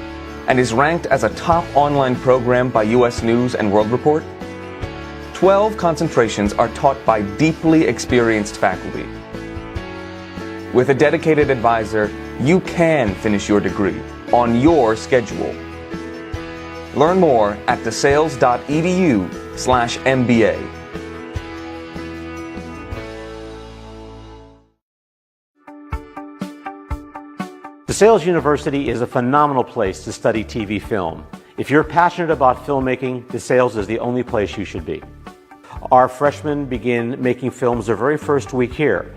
and is ranked as a top online program by US News and World Report? 12 concentrations are taught by deeply experienced faculty. With a dedicated advisor, you can finish your degree on your schedule. Learn more at desales.edu/MBA. DeSales University is a phenomenal place to study TV film. If you're passionate about filmmaking, DeSales is the only place you should be. Our freshmen begin making films their very first week here,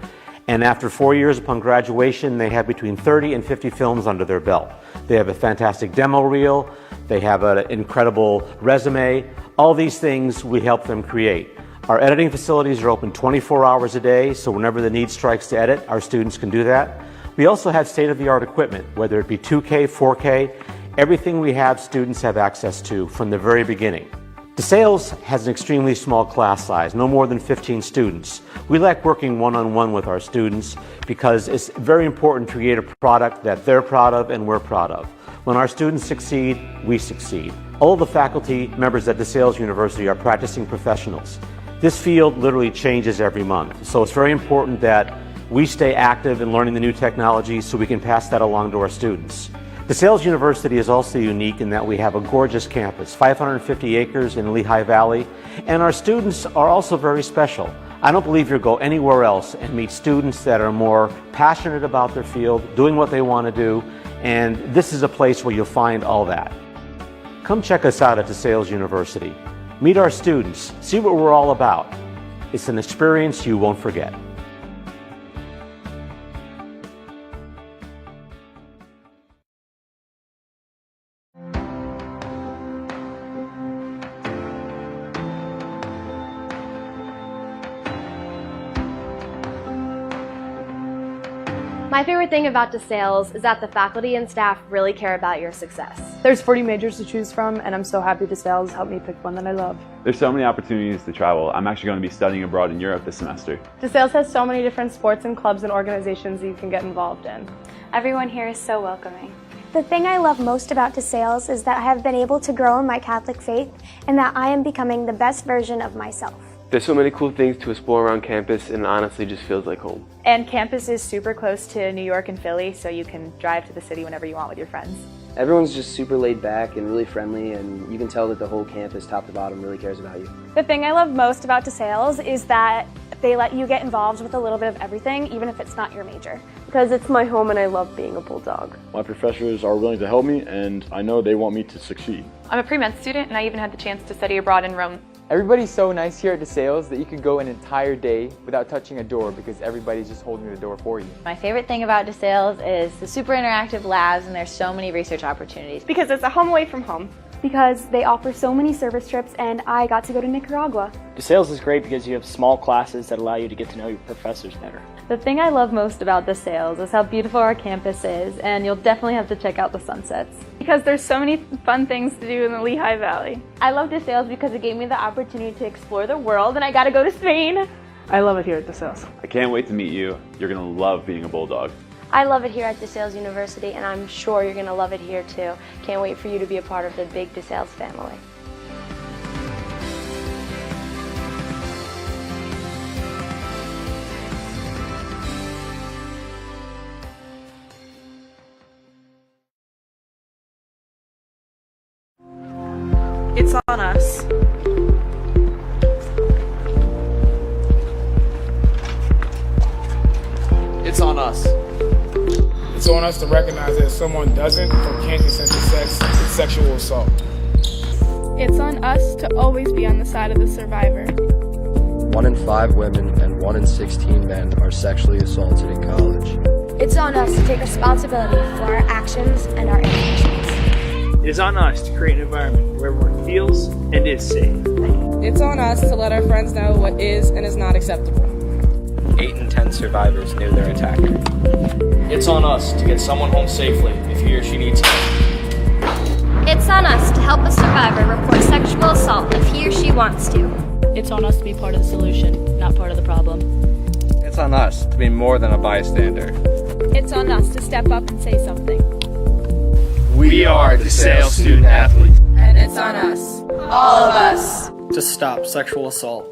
and after 4 years upon graduation, they have between 30 and 50 films under their belt. They have a fantastic demo reel, they have an incredible resume. All these things we help them create. Our editing facilities are open 24 hours a day, so whenever the need strikes to edit, our students can do that. We also have state-of-the-art equipment, whether it be 2K, 4K, everything we have, students have access to from the very beginning. DeSales has an extremely small class size, no more than 15 students. We like working one-on-one with our students because it's very important to create a product that they're proud of and we're proud of. When our students succeed, we succeed. All of the faculty members at DeSales University are practicing professionals. This field literally changes every month, so it's very important that we stay active in learning the new technology so we can pass that along to our students. DeSales University is also unique in that we have a gorgeous campus, 550 acres in Lehigh Valley, and our students are also very special. I don't believe you'll go anywhere else and meet students that are more passionate about their field, doing what they want to do, and this is a place where you'll find all that. Come check us out at DeSales University. Meet our students, see what we're all about. It's an experience you won't forget. My favorite thing about DeSales is that the faculty and staff really care about your success. There's 40 majors to choose from, and I'm so happy DeSales helped me pick one that I love. There's so many opportunities to travel. I'm actually going to be studying abroad in Europe this semester. DeSales has so many different sports and clubs and organizations that you can get involved in. Everyone here is so welcoming. The thing I love most about DeSales is that I have been able to grow in my Catholic faith and that I am becoming the best version of myself. There's so many cool things to explore around campus, and it honestly just feels like home. And campus is super close to New York and Philly, so you can drive to the city whenever you want with your friends. Everyone's just super laid back and really friendly, and you can tell that the whole campus, top to bottom, really cares about you. The thing I love most about DeSales is that they let you get involved with a little bit of everything, even if it's not your major. Because it's my home and I love being a Bulldog. My professors are willing to help me, and I know they want me to succeed. I'm a pre-med student, and I even had the chance to study abroad in Rome. Everybody's so nice here at DeSales that you could go an entire day without touching a door because everybody's just holding the door for you. My favorite thing about DeSales is the super interactive labs, and there's so many research opportunities. Because it's a home away from home. Because they offer so many service trips, and I got to go to Nicaragua. DeSales is great because you have small classes that allow you to get to know your professors better. The thing I love most about DeSales is how beautiful our campus is, and you'll definitely have to check out the sunsets. Because there's so many fun things to do in the Lehigh Valley. I love DeSales because it gave me the opportunity to explore the world, and I got to go to Spain. I love it here at DeSales. I can't wait to meet you. You're going to love being a Bulldog. I love it here at DeSales University, and I'm sure you're going to love it here too. Can't wait for you to be a part of the big DeSales family. It's on us. It's on us. It's on us to recognize that if someone doesn't or can't consent to sex, it's sexual assault. It's on us to always be on the side of the survivor. 1 in 5 women and 1 in 16 men are sexually assaulted in college. It's on us to take responsibility for our actions and our intentions. It is on us to create an environment where everyone feels and is safe. It's on us to let our friends know what is and is not acceptable. 8 in 10 survivors knew their attacker. It's on us to get someone home safely if he or she needs help. It's on us to help a survivor report sexual assault if he or she wants to. It's on us to be part of the solution, not part of the problem. It's on us to be more than a bystander. It's on us to step up and say something. We are DeSales student athletes. And it's on us, all of us, to stop sexual assault.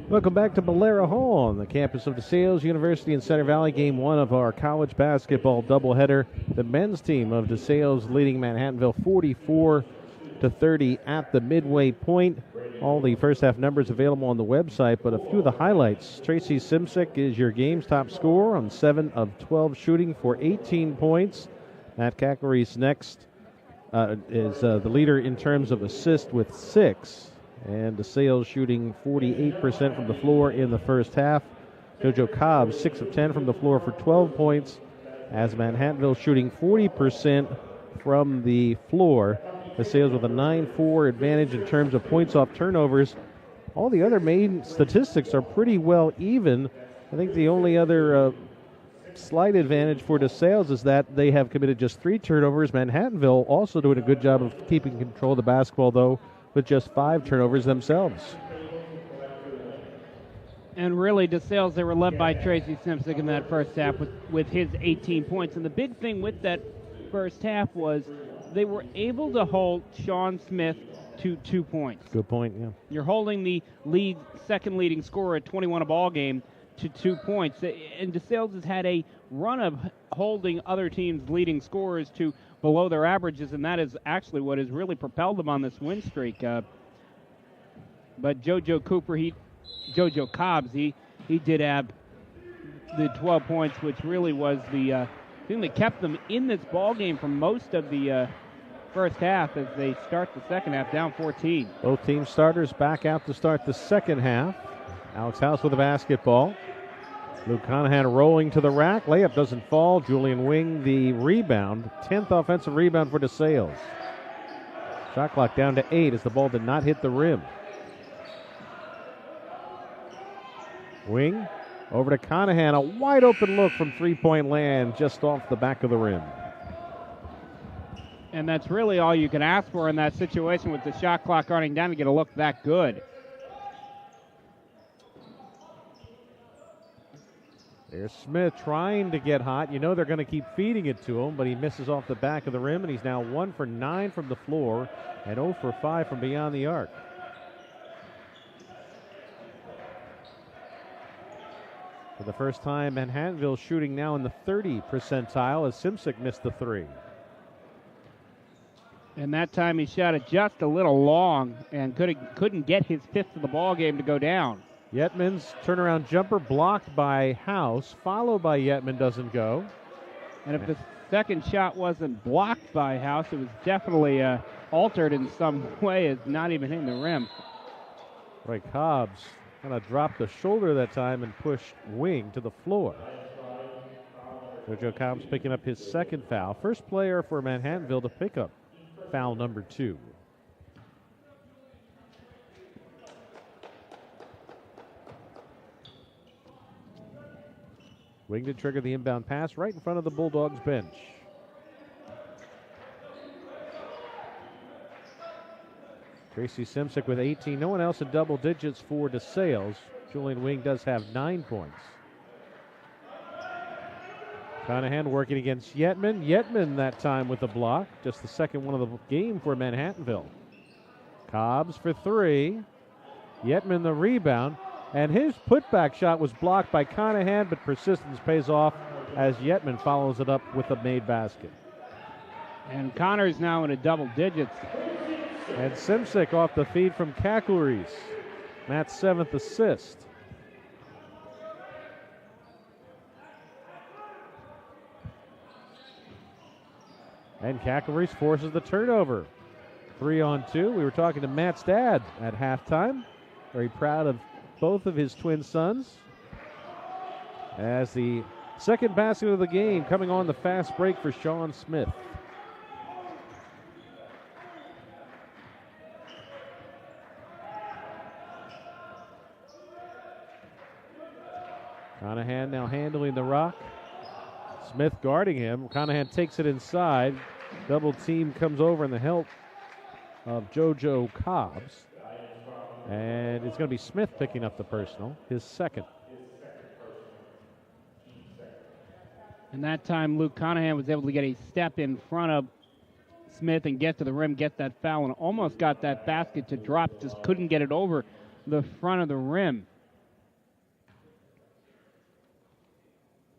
Welcome back to Valera Hall on the campus of DeSales University in Center Valley. Game 1 of our college basketball doubleheader. The men's team of DeSales leading Manhattanville 44-30 at the midway point. All the first half numbers available on the website, but a few of the highlights. Tracy Simsek is your game's top scorer on 7 of 12 shooting for 18 points. Matt Cacklery's next is the leader in terms of assists with 6. And DeSales shooting 48% from the floor in the first half. JoJo Cobb, 6 of 10 from the floor for 12 points. As Manhattanville shooting 40% from the floor. DeSales with a 9-4 advantage in terms of points off turnovers. All the other main statistics are pretty well even. I think the only other slight advantage for DeSales is that they have committed just 3 turnovers. Manhattanville also doing a good job of keeping control of the basketball, though, with just 5 turnovers themselves. And really, DeSales, they were led by Tracy Simsick in that first half with his 18 points. And the big thing with that first half was they were able to hold Sean Smith to 2 points. Good point, yeah. You're holding the second leading scorer at 21 a ball game to 2 points. And DeSales has had a run of holding other teams' leading scorers to below their averages, and that is actually what has really propelled them on this win streak. But JoJo Cobbs, he did have the 12 points, which really was the thing that kept them in this ball game for most of the first half as they start the second half down 14. Both team starters back out to start the second half. Alex House with the basketball. Luke Conahan rolling to the rack. Layup doesn't fall. Julian Wing the rebound. 10th offensive rebound for DeSales. Shot clock down to 8 as the ball did not hit the rim. Wing over to Conahan. A wide open look from three-point land just off the back of the rim. And that's really all you can ask for in that situation with the shot clock running down to get a look that good. There's Smith trying to get hot. You know they're going to keep feeding it to him, but he misses off the back of the rim, and he's now 1 for 9 from the floor and 0 for 5 from beyond the arc. For the first time, Manhattanville shooting now in the 30 percentile as Simsick missed the 3. And that time he shot it just a little long and couldn't get his 5th of the ball game to go down. Yetman's turnaround jumper blocked by House, followed by Yetman, doesn't go. And if the second shot wasn't blocked by House, it was definitely altered in some way as not even hitting the rim. Roy Cobbs kind of dropped the shoulder that time and pushed Wing to the floor. JoJo Cobbs picking up his second foul. First player for Manhattanville to pick up foul number 2. Wing to trigger the inbound pass right in front of the Bulldogs bench. Tracy Simsick with 18. No one else in double digits for DeSales. Julian Wing does have 9 points. Conahan working against Yetman. Yetman that time with the block. Just the second one of the game for Manhattanville. Cobbs for 3. Yetman the rebound. And his putback shot was blocked by Conahan, but persistence pays off as Yetman follows it up with a made basket. And Connor's now in a double digits. And Simsick off the feed from Kakouris. Matt's 7th assist. And Kakouris forces the turnover. 3-on-2. We were talking to Matt's dad at halftime. Very proud of both of his twin sons. As the second basket of the game coming on the fast break for Sean Smith. Conahan now handling the rock. Smith guarding him. Conahan takes it inside. Double team comes over in the help of JoJo Cobbs. And it's going to be Smith picking up the personal, his second. And that time Luke Conahan was able to get a step in front of Smith and get to the rim, get that foul, and almost got that basket to drop, just couldn't get it over the front of the rim.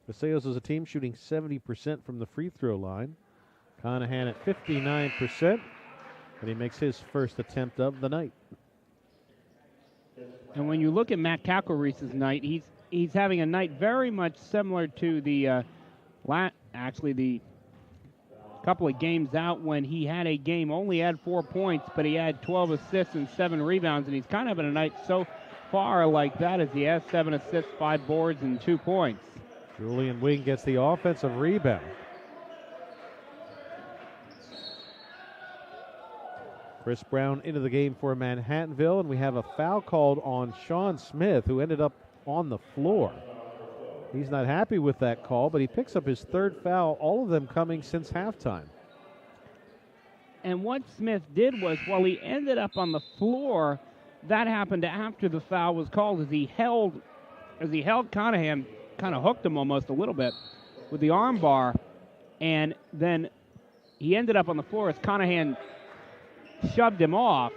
DeSales is a team shooting 70% from the free throw line. Conahan at 59%, and he makes his first attempt of the night. And when you look at Matt Kakouris' night, he's having a night very much similar to the the couple of games out when he had a game, only had 4 points, but he had 12 assists and 7 rebounds, and he's kind of having a night so far like that as he has 7 assists, 5 boards, and 2 points. Julian Wing gets the offensive rebound. Chris Brown into the game for Manhattanville, and we have a foul called on Sean Smith, who ended up on the floor. He's not happy with that call, but he picks up his third foul, all of them coming since halftime. And what Smith did was, while he ended up on the floor, that happened after the foul was called, as he held Conahan, kind of hooked him almost a little bit with the arm bar, and then he ended up on the floor as Conahan shoved him off,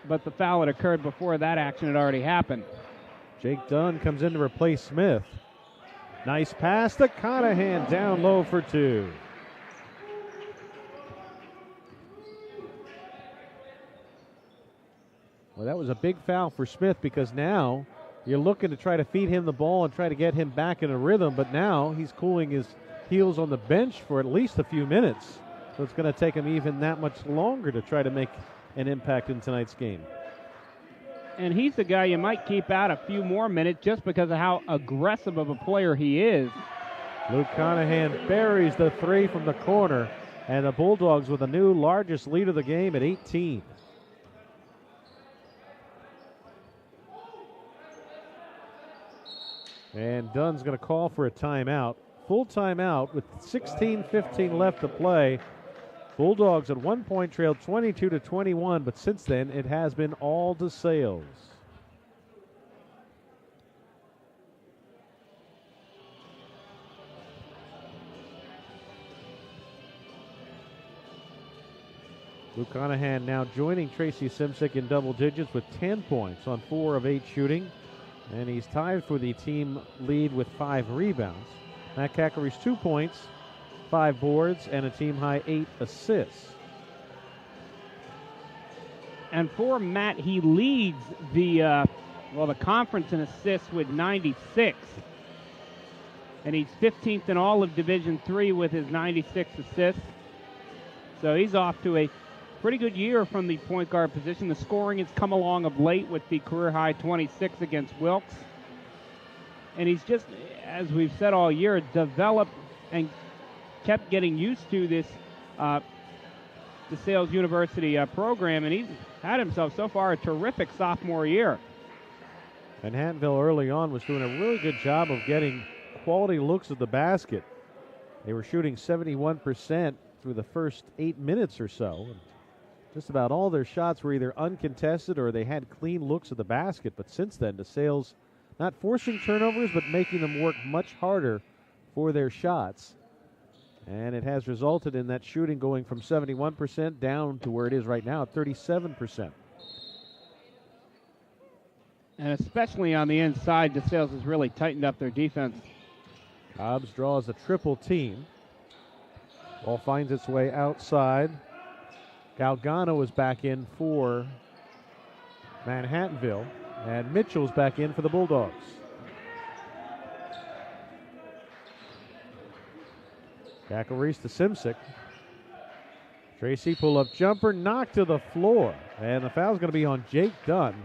but the foul had occurred before that action had already happened. Jake Dunn comes in to replace Smith. Nice pass to Conahan, down low for two. Well, that was a big foul for Smith, because now you're looking to try to feed him the ball and try to get him back in a rhythm, but now he's cooling his heels on the bench for at least a few minutes. So it's going to take him even that much longer to try to make an impact in tonight's game. And he's the guy you might keep out a few more minutes just because of how aggressive of a player he is. Luke Conahan buries the three from the corner, and the Bulldogs with a new largest lead of the game at 18. And Dunn's going to call for a timeout. Full timeout with 16:15 left to play. Bulldogs at one point trailed 22-21, but since then it has been all DeSales. Luke Conahan now joining Tracy Simsick in double digits with 10 points on 4 of 8 shooting, and he's tied for the team lead with 5 rebounds. Matt Cackery's 2 points, 5 boards, and a team-high 8 assists. And for Matt, he leads the conference in assists with 96. And he's 15th in all of Division III with his 96 assists. So he's off to a pretty good year from the point guard position. The scoring has come along of late with the career-high 26 against Wilkes. And he's just, as we've said all year, developed and kept getting used to this DeSales University program, and he's had himself so far a terrific sophomore year. Manhattanville early on was doing a really good job of getting quality looks at the basket. They were shooting 71% through the first 8 minutes or so. Just about all their shots were either uncontested or they had clean looks at the basket, but since then, DeSales not forcing turnovers, but making them work much harder for their shots. And it has resulted in that shooting going from 71% down to where it is right now at 37%. And especially on the inside, DeSales has really tightened up their defense. Cobbs draws a triple team. Ball finds its way outside. Galgano is back in for Manhattanville, and Mitchell's back in for the Bulldogs. Cackeries to Simsick. Tracy pull-up jumper knocked to the floor, and the foul's going to be on Jake Dunn.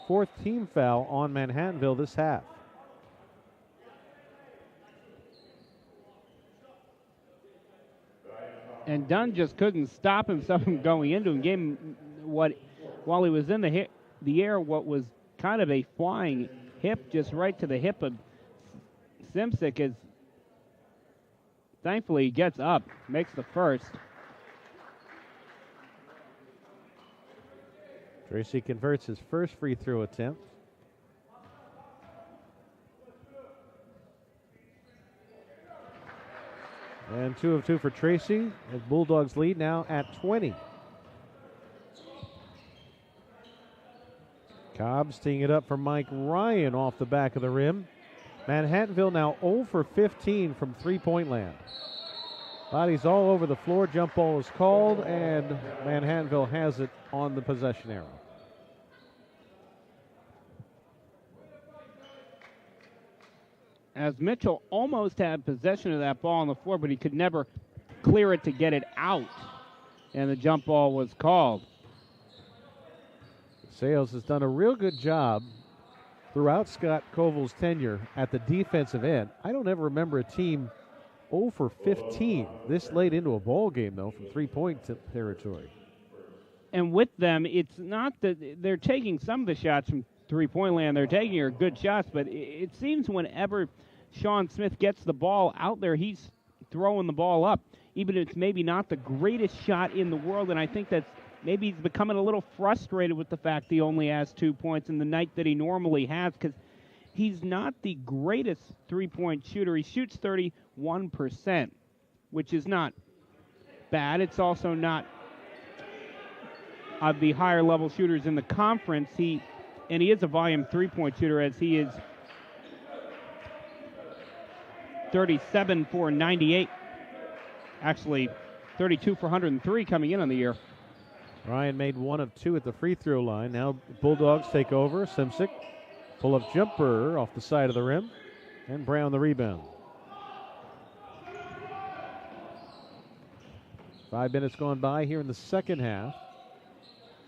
4th team foul on Manhattanville this half. And Dunn just couldn't stop himself from going into him. Gave him while he was in the air, what was kind of a flying hip just right to the hip of Simsick. As thankfully he gets up, makes the first. Tracy converts his first free throw attempt. And 2 of 2 for Tracy, as Bulldogs lead now at 20. Cobbs teeing it up for Mike Ryan off the back of the rim. Manhattanville now 0 for 15 from three-point land. Bodies all over the floor. Jump ball is called, and Manhattanville has it on the possession arrow. As Mitchell almost had possession of that ball on the floor, but he could never clear it to get it out, and the jump ball was called. Sales has done a real good job throughout Scott Koval's tenure at the defensive end. I don't ever remember a team 0 for 15 this late into a ball game, though, from three-point territory. And with them, it's not that they're taking some of the shots from three-point land. They're taking are good shots, but it seems whenever Sean Smith gets the ball out there, he's throwing the ball up, even if it's maybe not the greatest shot in the world. And I think that's maybe he's becoming a little frustrated with the fact he only has 2 points in the night that he normally has, because he's not the greatest three-point shooter. He shoots 31%, which is not bad. It's also not of the higher-level shooters in the conference. He is a volume three-point shooter, as he is 37 for 98. Actually, 32 for 103 coming in on the year. Ryan made 1 of 2 at the free throw line. Now Bulldogs take over. Simsic, pull-up jumper off the side of the rim, and Brown the rebound. 5 minutes gone by here in the second half.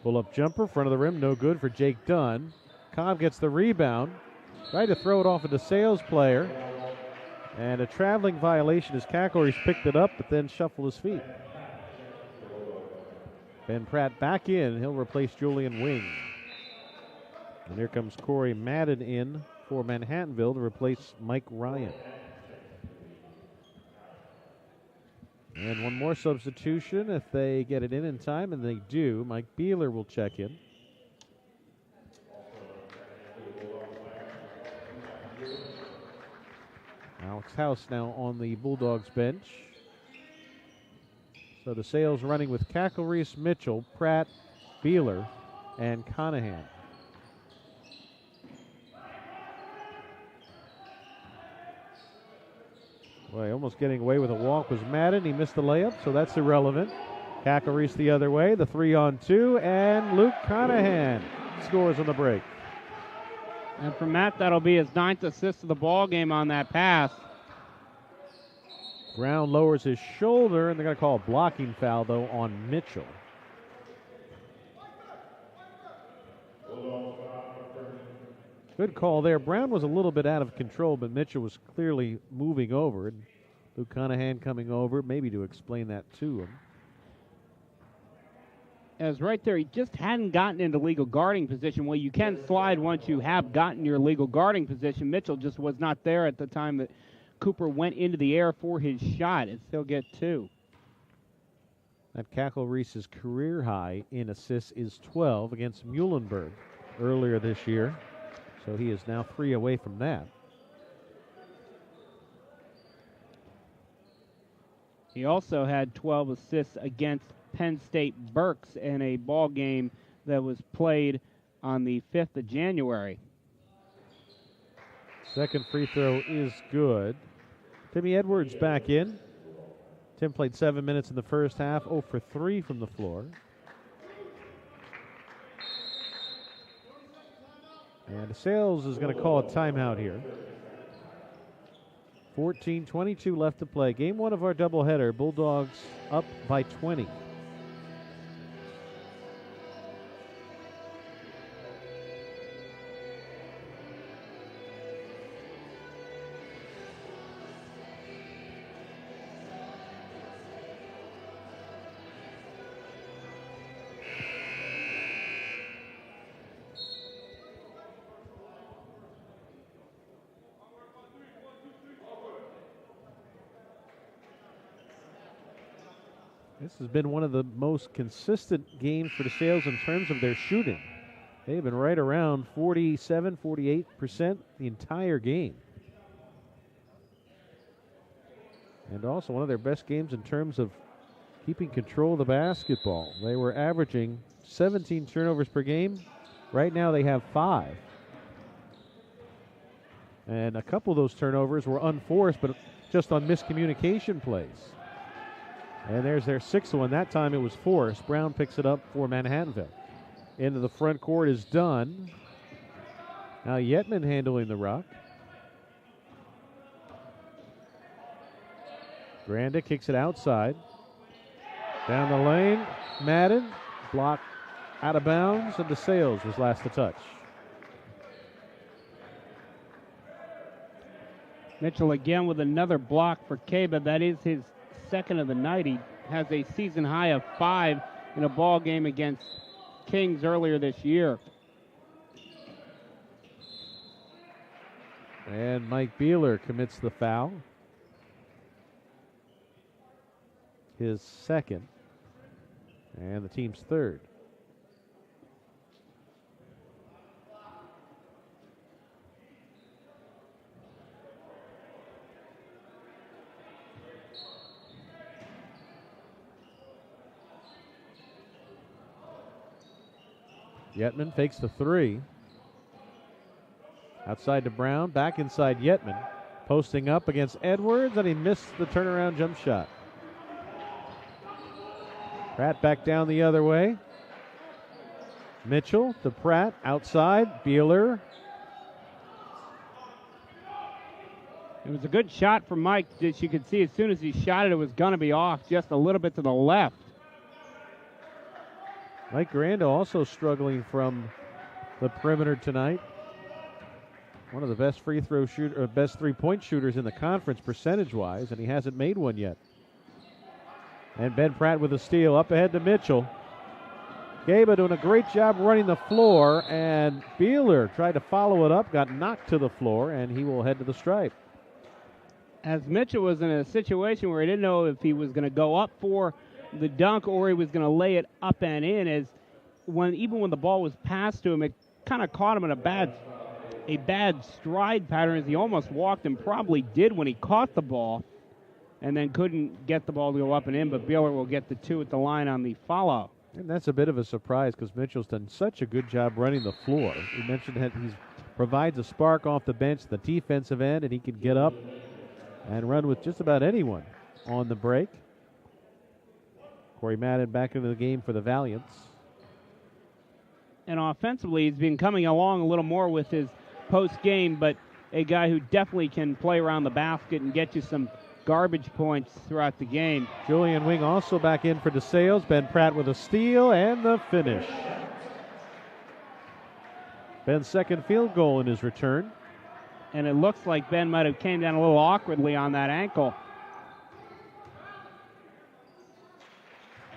Pull-up jumper, front of the rim, no good for Jake Dunn. Cobb gets the rebound. Tried to throw it off a DeSales player. And a traveling violation as Kakoris picked it up, but then shuffled his feet. Ben Pratt back in. He'll replace Julian Wing. And here comes Corey Madden in for Manhattanville to replace Mike Ryan. And one more substitution if they get it in time, and they do. Mike Beeler will check in. Alex House now on the Bulldogs bench. So DeSales running with Cackle-Reese, Mitchell, Pratt, Beeler, and Conahan. Boy, almost getting away with a walk was Madden. He missed the layup, so that's irrelevant. Cackle-Reese the other way, the 3-on-2, and Luke Conahan scores on the break. And for Matt, that'll be his 9th assist of the ball game on that pass. Brown lowers his shoulder, and they're going to call a blocking foul, though, on Mitchell. Good call there. Brown was a little bit out of control, but Mitchell was clearly moving over. And Luke Conahan coming over, maybe to explain that to him. As right there, he just hadn't gotten into legal guarding position. Well, you can slide once you have gotten your legal guarding position. Mitchell just was not there at the time that Cooper went into the air for his shot, and still get 2. That Cackle-Reese's career high in assists is 12 against Muhlenberg earlier this year. So he is now 3 away from that. He also had 12 assists against Penn State Berks in a ball game that was played on the 5th of January. Second free throw is good. Timmy Edwards back in. Tim played 7 minutes in the first half, 0 for 3 from the floor. And DeSales is going to call a timeout here. 14:22 left to play. Game 1 of our doubleheader. Bulldogs up by 20. This has been one of the most consistent games for DeSales in terms of their shooting. They've been right around 47, 48% the entire game. And also one of their best games in terms of keeping control of the basketball. They were averaging 17 turnovers per game. Right now they have 5. And a couple of those turnovers were unforced, but just on miscommunication plays. And there's their 6th one. That time it was forced. Brown picks it up for Manhattanville. Into the front court is Dunn. Now Yetman handling the rock. Granda kicks it outside. Down the lane. Madden. Block out of bounds. And DeSales was last to touch. Mitchell again with another block for Kaba. That is his 2nd of the night. He has a season high of 5 in a ball game against Kings earlier this year. And Mike Beeler commits the foul. His second. And the team's third. Yetman fakes the three. Outside to Brown, back inside Yetman. Posting up against Edwards, and he missed the turnaround jump shot. Pratt back down the other way. Mitchell to Pratt, outside, Beeler. It was a good shot from Mike. As you could see, as soon as he shot it, it was going to be off just a little bit to the left. Mike Grando also struggling from the perimeter tonight. One of the best free throw shooter, best three-point shooters in the conference percentage-wise, and he hasn't made one yet. And Ben Pratt with a steal up ahead to Mitchell. Gaba doing a great job running the floor, and Beeler tried to follow it up, got knocked to the floor, and he will head to the stripe. As Mitchell was in a situation where he didn't know if he was going to go up for the dunk or he was going to lay it up and in, as even when the ball was passed to him, it kind of caught him in a bad stride pattern, as he almost walked and probably did when he caught the ball, and then couldn't get the ball to go up and in, but Beeler will get the two at the line on the follow. And that's a bit of a surprise because Mitchell's done such a good job running the floor. He mentioned that he provides a spark off the bench, the defensive end, and he can get up and run with just about anyone on the break. Corey Madden back into the game for the Valiants. And offensively, he's been coming along a little more with his post game, but a guy who definitely can play around the basket and get you some garbage points throughout the game. Julian Wing also back in for DeSales. Ben Pratt with a steal and the finish. Ben's second field goal in his return. And it looks like Ben might have came down a little awkwardly on that ankle.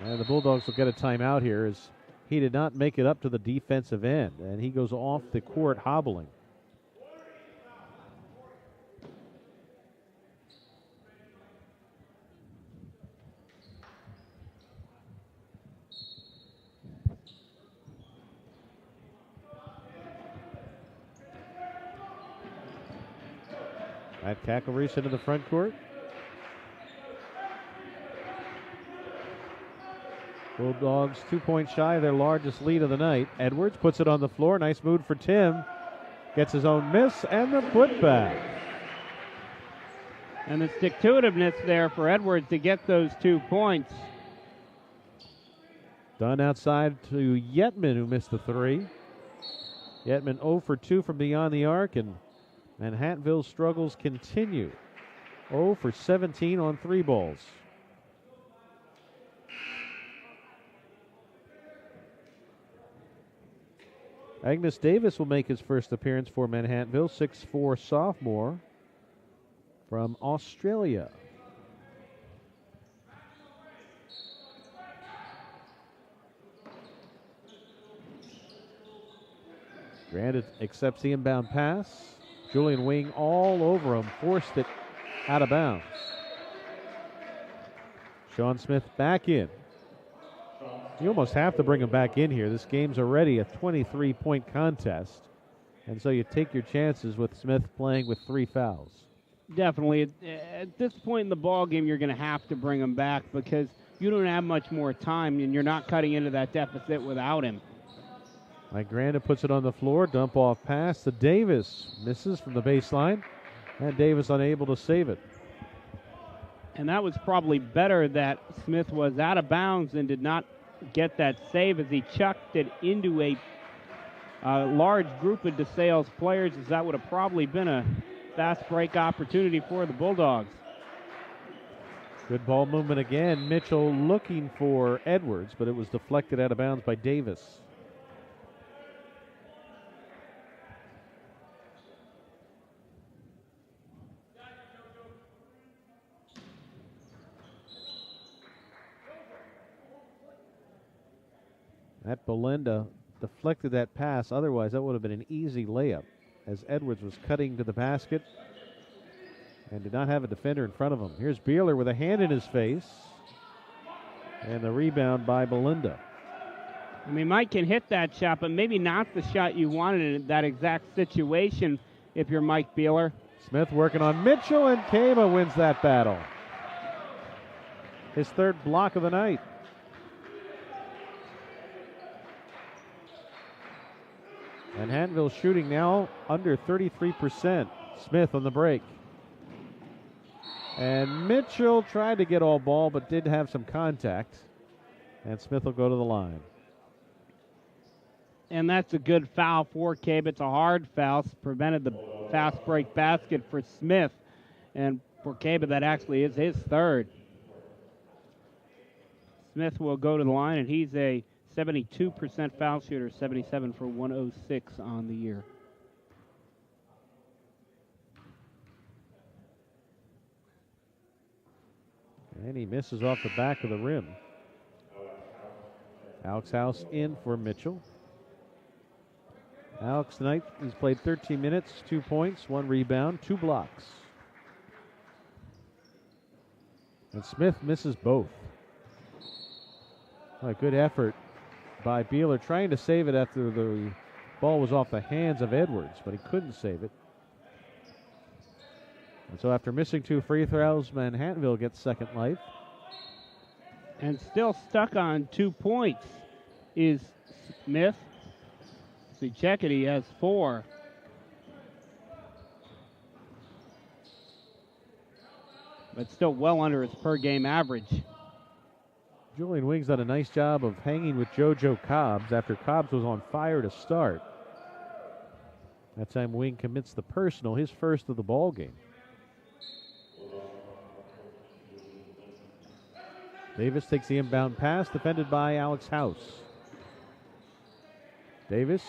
And the Bulldogs will get a timeout here as he did not make it up to the defensive end, and he goes off the court hobbling. Matt Kacklereese into the front court. Bulldogs 2 points shy of their largest lead of the night. Edwards puts it on the floor. Nice move for Tim. Gets his own miss and the putback. And the stick-to-itiveness there for Edwards to get those 2 points. Done outside to Yetman, who missed the three. Yetman 0 for 2 from beyond the arc, and Manhattanville's struggles continue. 0 for 17 on 3 balls. Agnes Davis will make his first appearance for Manhattanville, 6'4" sophomore from Australia. Grant accepts the inbound pass. Julian Wing all over him, forced it out of bounds. Sean Smith back in. You almost have to bring him back in here. This game's already a 23-point contest, and so you take your chances with Smith playing with 3 fouls. Definitely. At this point in the ball game, you're going to have to bring him back because you don't have much more time, and you're not cutting into that deficit without him. Mike Granda puts it on the floor. Dump off pass to Davis. Misses from the baseline, and Davis unable to save it. And that was probably better that Smith was out of bounds and did not get that save as he chucked it into a large group of DeSales players, as that would have probably been a fast break opportunity for the Bulldogs. Good ball movement again. Mitchell looking for Edwards, but it was deflected out of bounds by Davis. That Belinda deflected that pass. Otherwise, that would have been an easy layup as Edwards was cutting to the basket and did not have a defender in front of him. Here's Beeler with a hand in his face. And the rebound by Belinda. I mean, Mike can hit that shot, but maybe not the shot you wanted in that exact situation if you're Mike Beeler. Smith working on Mitchell, and Kaba wins that battle. His third block of the night. Manhattanville shooting now under 33%. Smith on the break. And Mitchell tried to get all ball, but did have some contact. And Smith will go to the line. And that's a good foul for Cabe. It's a hard foul. Prevented the fast break basket for Smith. And for Cabe, that actually is his third. Smith will go to the line, and he's a 72% foul shooter, 77 for 106 on the year. And he misses off the back of the rim. Alex House in for Mitchell. Alex tonight, he's played 13 minutes, 2 points, 1 rebound, 2 blocks. And Smith misses both. A good effort by Beeler, trying to save it after the ball was off the hands of Edwards, but he couldn't save it. And so after missing 2 free throws, Manhattanville gets second life. And still stuck on 2 points is Smith. So you check it, he has 4. But still well under his per game average. Julian Wing's done a nice job of hanging with JoJo Cobbs after Cobbs was on fire to start. That time Wing commits the personal, his first of the ball game. Davis takes the inbound pass, defended by Alex House. Davis,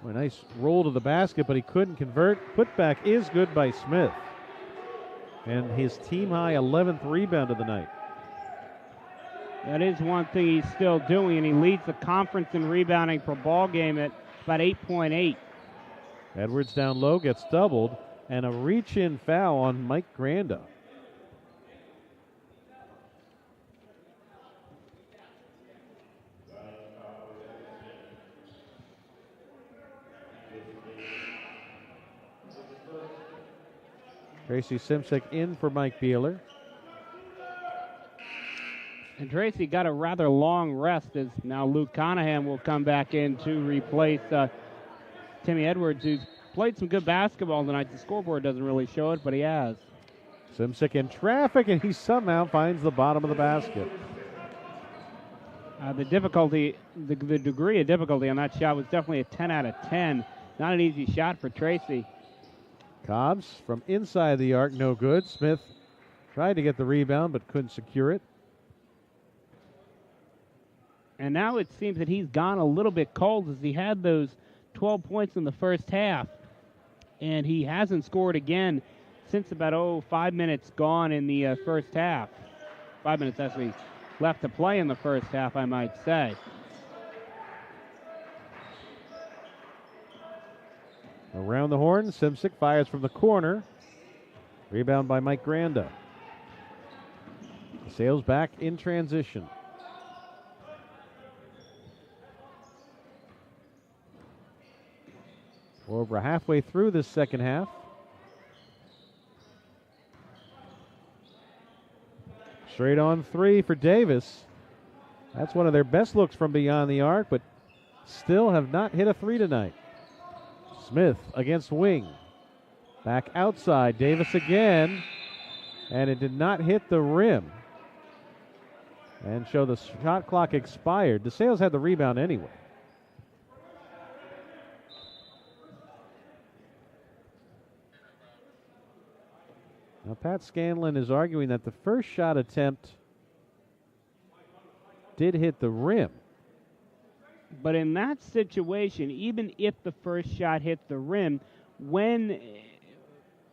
a nice roll to the basket, but he couldn't convert. Putback is good by Smith. And his team-high 11th rebound of the night. That is one thing he's still doing, and he leads the conference in rebounding per ball game at about 8.8. Edwards down low, gets doubled, and a reach-in foul on Mike Granda. Tracy Simsek in for Mike Beeler. And Tracy got a rather long rest as now Luke Conahan will come back in to replace Timmy Edwards, who's played some good basketball tonight. The scoreboard doesn't really show it, but he has. Simsek in traffic, and he somehow finds the bottom of the basket. The difficulty, the degree of difficulty on that shot was definitely a 10 out of 10. Not an easy shot for Tracy. Cobbs from inside the arc, no good. Smith tried to get the rebound, but couldn't secure it. And now it seems that he's gone a little bit cold as he had those 12 points in the first half. And he hasn't scored again since about, 5 minutes gone in the first half. 5 minutes actually left to play in the first half, I might say. Around the horn, Simsek fires from the corner. Rebound by Mike Granda. DeSales back in transition. We're over halfway through this second half. Straight on 3 for Davis. That's one of their best looks from beyond the arc, but still have not hit a 3 tonight. Smith against Wing. Back outside. Davis again. And it did not hit the rim. And show the shot clock expired. DeSales had the rebound anyway. Now Pat Scanlon is arguing that the first shot attempt did hit the rim. But in that situation, even if the first shot hit the rim, when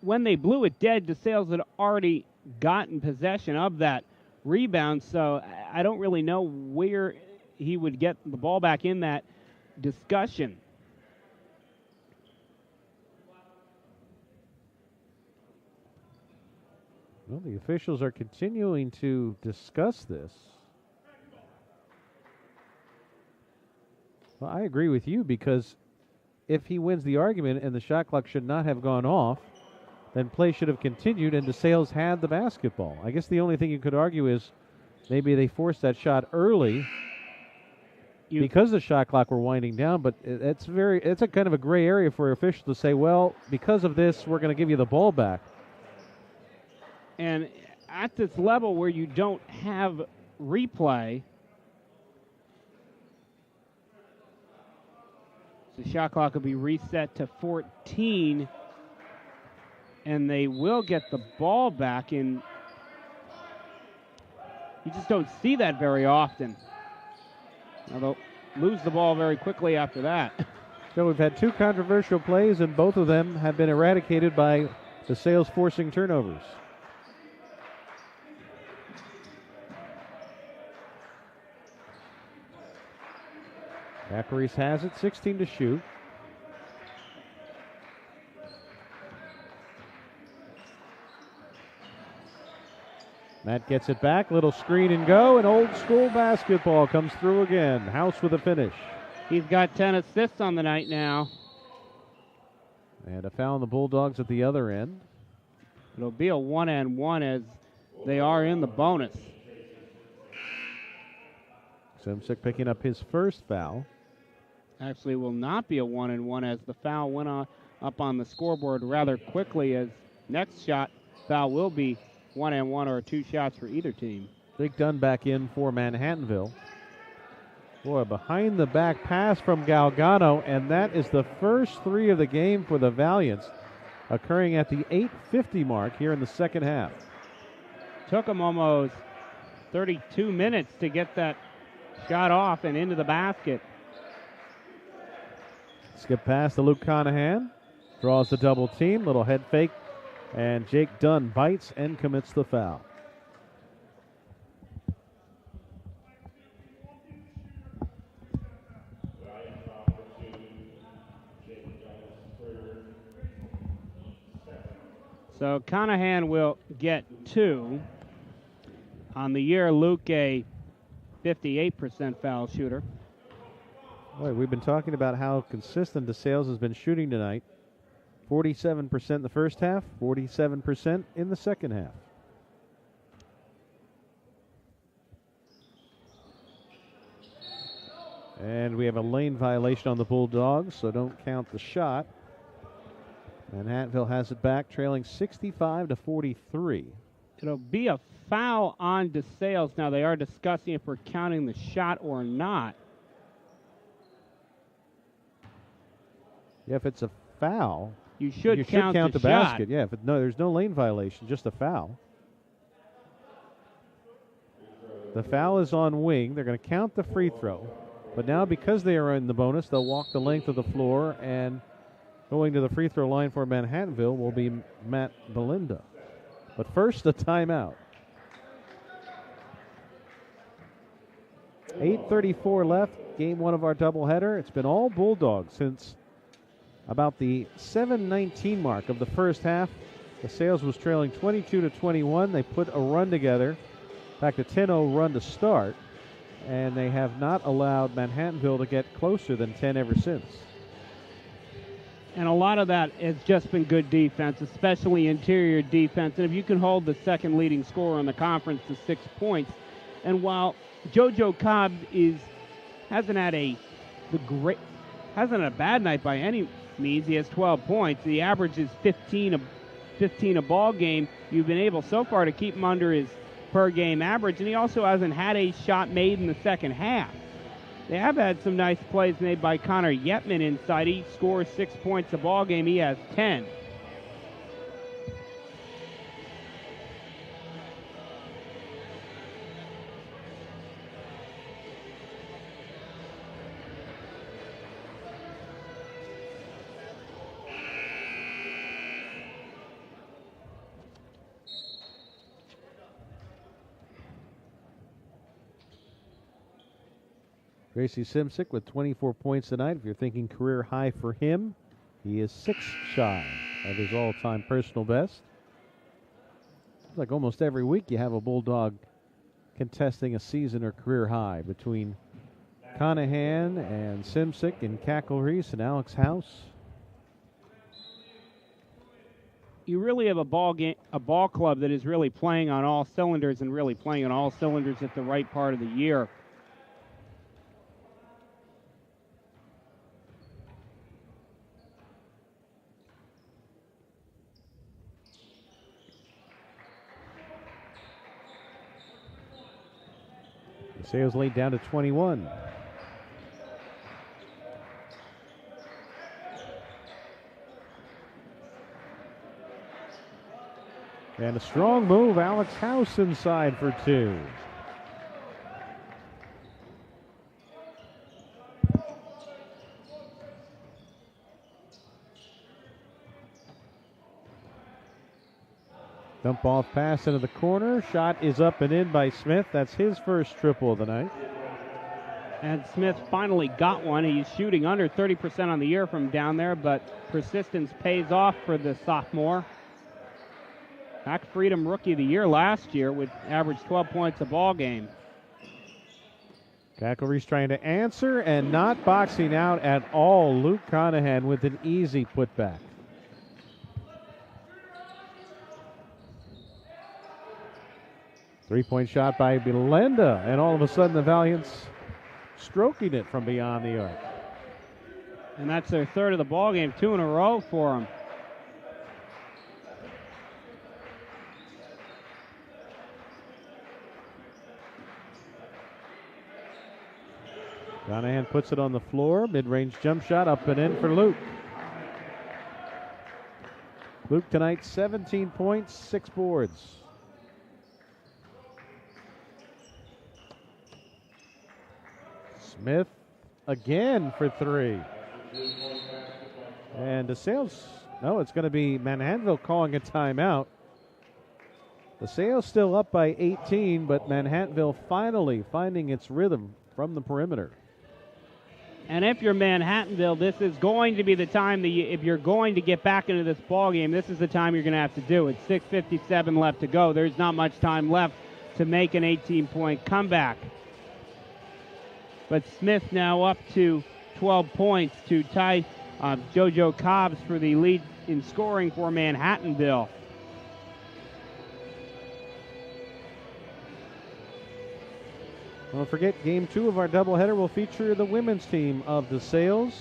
they blew it dead, DeSales had already gotten possession of that rebound. So I don't really know where he would get the ball back in that discussion. Well, the officials are continuing to discuss this. Well, I agree with you, because if he wins the argument and the shot clock should not have gone off, then play should have continued and DeSales had the basketball. I guess the only thing you could argue is maybe they forced that shot early because the shot clock were winding down, but it's a kind of a gray area for officials to say, well, because of this, we're going to give you the ball back. And at this level where you don't have replay, the shot clock will be reset to 14, and they will get the ball back in. You just don't see that very often. Now they'll lose the ball very quickly after that. So we've had two controversial plays, and both of them have been eradicated by DeSales forcing turnovers. Macarice has it, 16 to shoot. Matt gets it back, little screen and go, and old school basketball comes through again. House with a finish. He's got 10 assists on the night now. And a foul on the Bulldogs at the other end. It'll be a 1-and-1 as they are in the bonus. Simsek picking up his first foul. Actually will not be a 1-and-1 as the foul went up on the scoreboard rather quickly, as next shot foul will be 1-and-1 or 2 shots for either team. Big Dunn back in for Manhattanville. Boy, behind the back pass from Galgano, and that is the first 3 of the game for the Valiants, occurring at the 8:50 mark here in the second half. Took them almost 32 minutes to get that shot off and into the basket. Skip pass to Luke Conahan. Draws the double team. Little head fake. And Jake Dunn bites and commits the foul. So Conahan will get 2. On the year, Luke a 58% foul shooter. Boy, we've been talking about how consistent DeSales has been shooting tonight. 47% in the first half, 47% in the second half. And we have a lane violation on the Bulldogs, so don't count the shot. Manhattanville has it back, trailing 65-43. It'll be a foul on DeSales. Now, they are discussing if we're counting the shot or not. Yeah, if it's a foul, you should count the shot. basket. Yeah, there's no lane violation, just a foul. The foul is on Wing. They're going to count the free throw. But now, because they are in the bonus, they'll walk the length of the floor, and going to the free throw line for Manhattanville will be Matt Belinda. But first, a timeout. 8:34 left, game 1 of our doubleheader. It's been all Bulldogs since about the 7:19 mark of the first half. DeSales was trailing 22-21. They put a run together. In fact, a 10-0 run to start. And they have not allowed Manhattanville to get closer than 10 ever since. And a lot of that has just been good defense, especially interior defense. And if you can hold the second leading scorer in the conference to 6 points, and while JoJo Cobb hasn't had a bad night by any means, he has 12 points. The average is 15 a ball game. You've been able so far to keep him under his per game average, and he also hasn't had a shot made in the second half. They have had some nice plays made by Connor Yetman inside. He scores 6 points a ball game. He has 10. Gracie Simsick with 24 points tonight. If you're thinking career high for him, he is 6 shy of his all-time personal best. It's like almost every week you have a Bulldog contesting a season or career high between Conahan and Simsick and Cackle Reese and Alex House. You really have a ball club that is really playing on all cylinders and really playing on all cylinders at the right part of the year. DeSales laid down to 21. And a strong move, Alex House inside for 2. Dump off pass into the corner. Shot is up and in by Smith. That's his first triple of the night. And Smith finally got one. He's shooting under 30% on the year from down there, but persistence pays off for the sophomore. Hack Freedom Rookie of the Year last year with average 12 points a ball game. Cacklery's trying to answer and not boxing out at all. Luke Conahan with an easy putback. Three-point shot by Belenda, and all of a sudden the Valiants stroking it from beyond the arc. And that's their third of the ball game, 2 in a row for them. Conahan puts it on the floor. Mid-range jump shot up and in for Luke. Luke tonight, 17 points, 6 boards. Smith again for 3. And DeSales, no, it's going to be Manhattanville calling a timeout. DeSales still up by 18, but Manhattanville finally finding its rhythm from the perimeter. And if you're Manhattanville, this is going to be the time that if you're going to get back into this ball game, this is the time you're going to have to do it. 6:57 left to go. There's not much time left to make an 18-point comeback. But Smith now up to 12 points to tie JoJo Cobbs for the lead in scoring for Manhattanville. Don't forget, Game 2 of our doubleheader will feature the women's team of DeSales,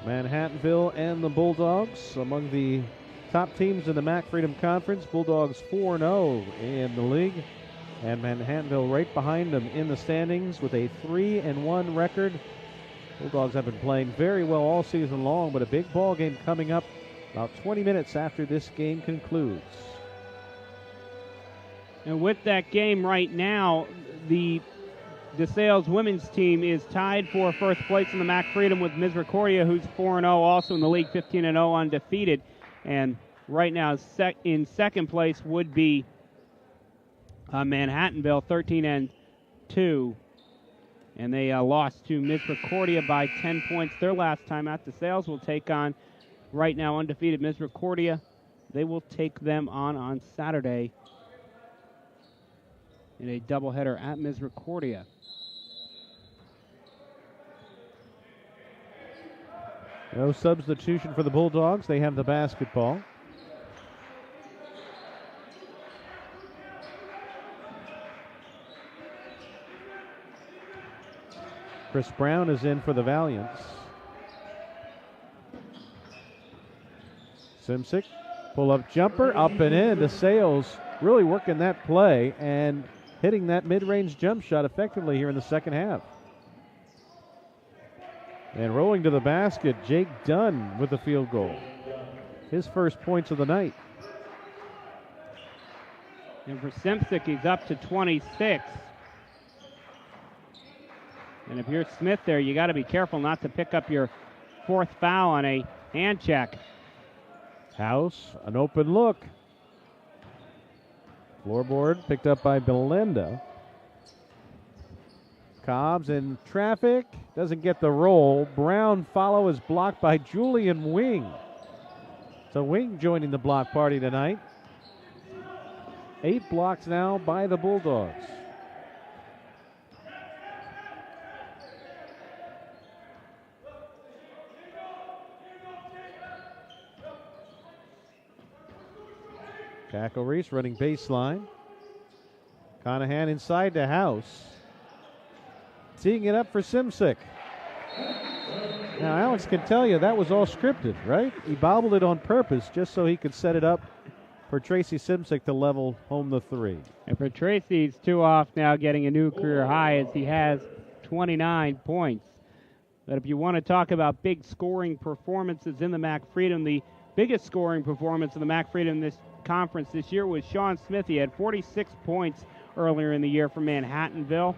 Manhattanville, and the Bulldogs. Among the top teams in the MAC Freedom Conference, Bulldogs 4-0 in the league, and Manhattanville right behind them in the standings with a 3-1 record. Bulldogs have been playing very well all season long, but a big ball game coming up about 20 minutes after this game concludes. And with that game right now, the DeSales women's team is tied for first place in the MAC Freedom with Misericordia, who's 4-0, also in the league, 15-0 undefeated. And right now, in second place would be Manhattanville, 13-2. And they lost to Misericordia by 10 points their last time out. DeSales will take on, right now, undefeated Misericordia. They will take them on Saturday in a doubleheader at Misericordia. No substitution for the Bulldogs. They have the basketball. Chris Brown is in for the Valiants. Simsick, pull-up jumper, up and in. DeSales really working that play and hitting that mid-range jump shot effectively here in the second half. And rolling to the basket, Jake Dunn with the field goal. His first points of the night. And for Simsick, he's up to 26. And if you're Smith there, you got to be careful not to pick up your fourth foul on a hand check. House, an open look. Floorboard picked up by Belenda. Cobbs in traffic, doesn't get the roll. Brown follow is blocked by Julian Wing. So Wing joining the block party tonight. 8 blocks now by the Bulldogs. Cackle Reese running baseline. Conahan inside the house. Teeing it up for Simsick. Now, Alex can tell you that was all scripted, right? He bobbled it on purpose just so he could set it up for Tracy Simsick to level home the 3. And for Tracy, he's 2 off now, getting a new career high as he has 29 points. But if you want to talk about big scoring performances in the Mac Freedom, the biggest scoring performance in the Mac Freedom this conference this year was Sean Smith. He had 46 points earlier in the year for Manhattanville.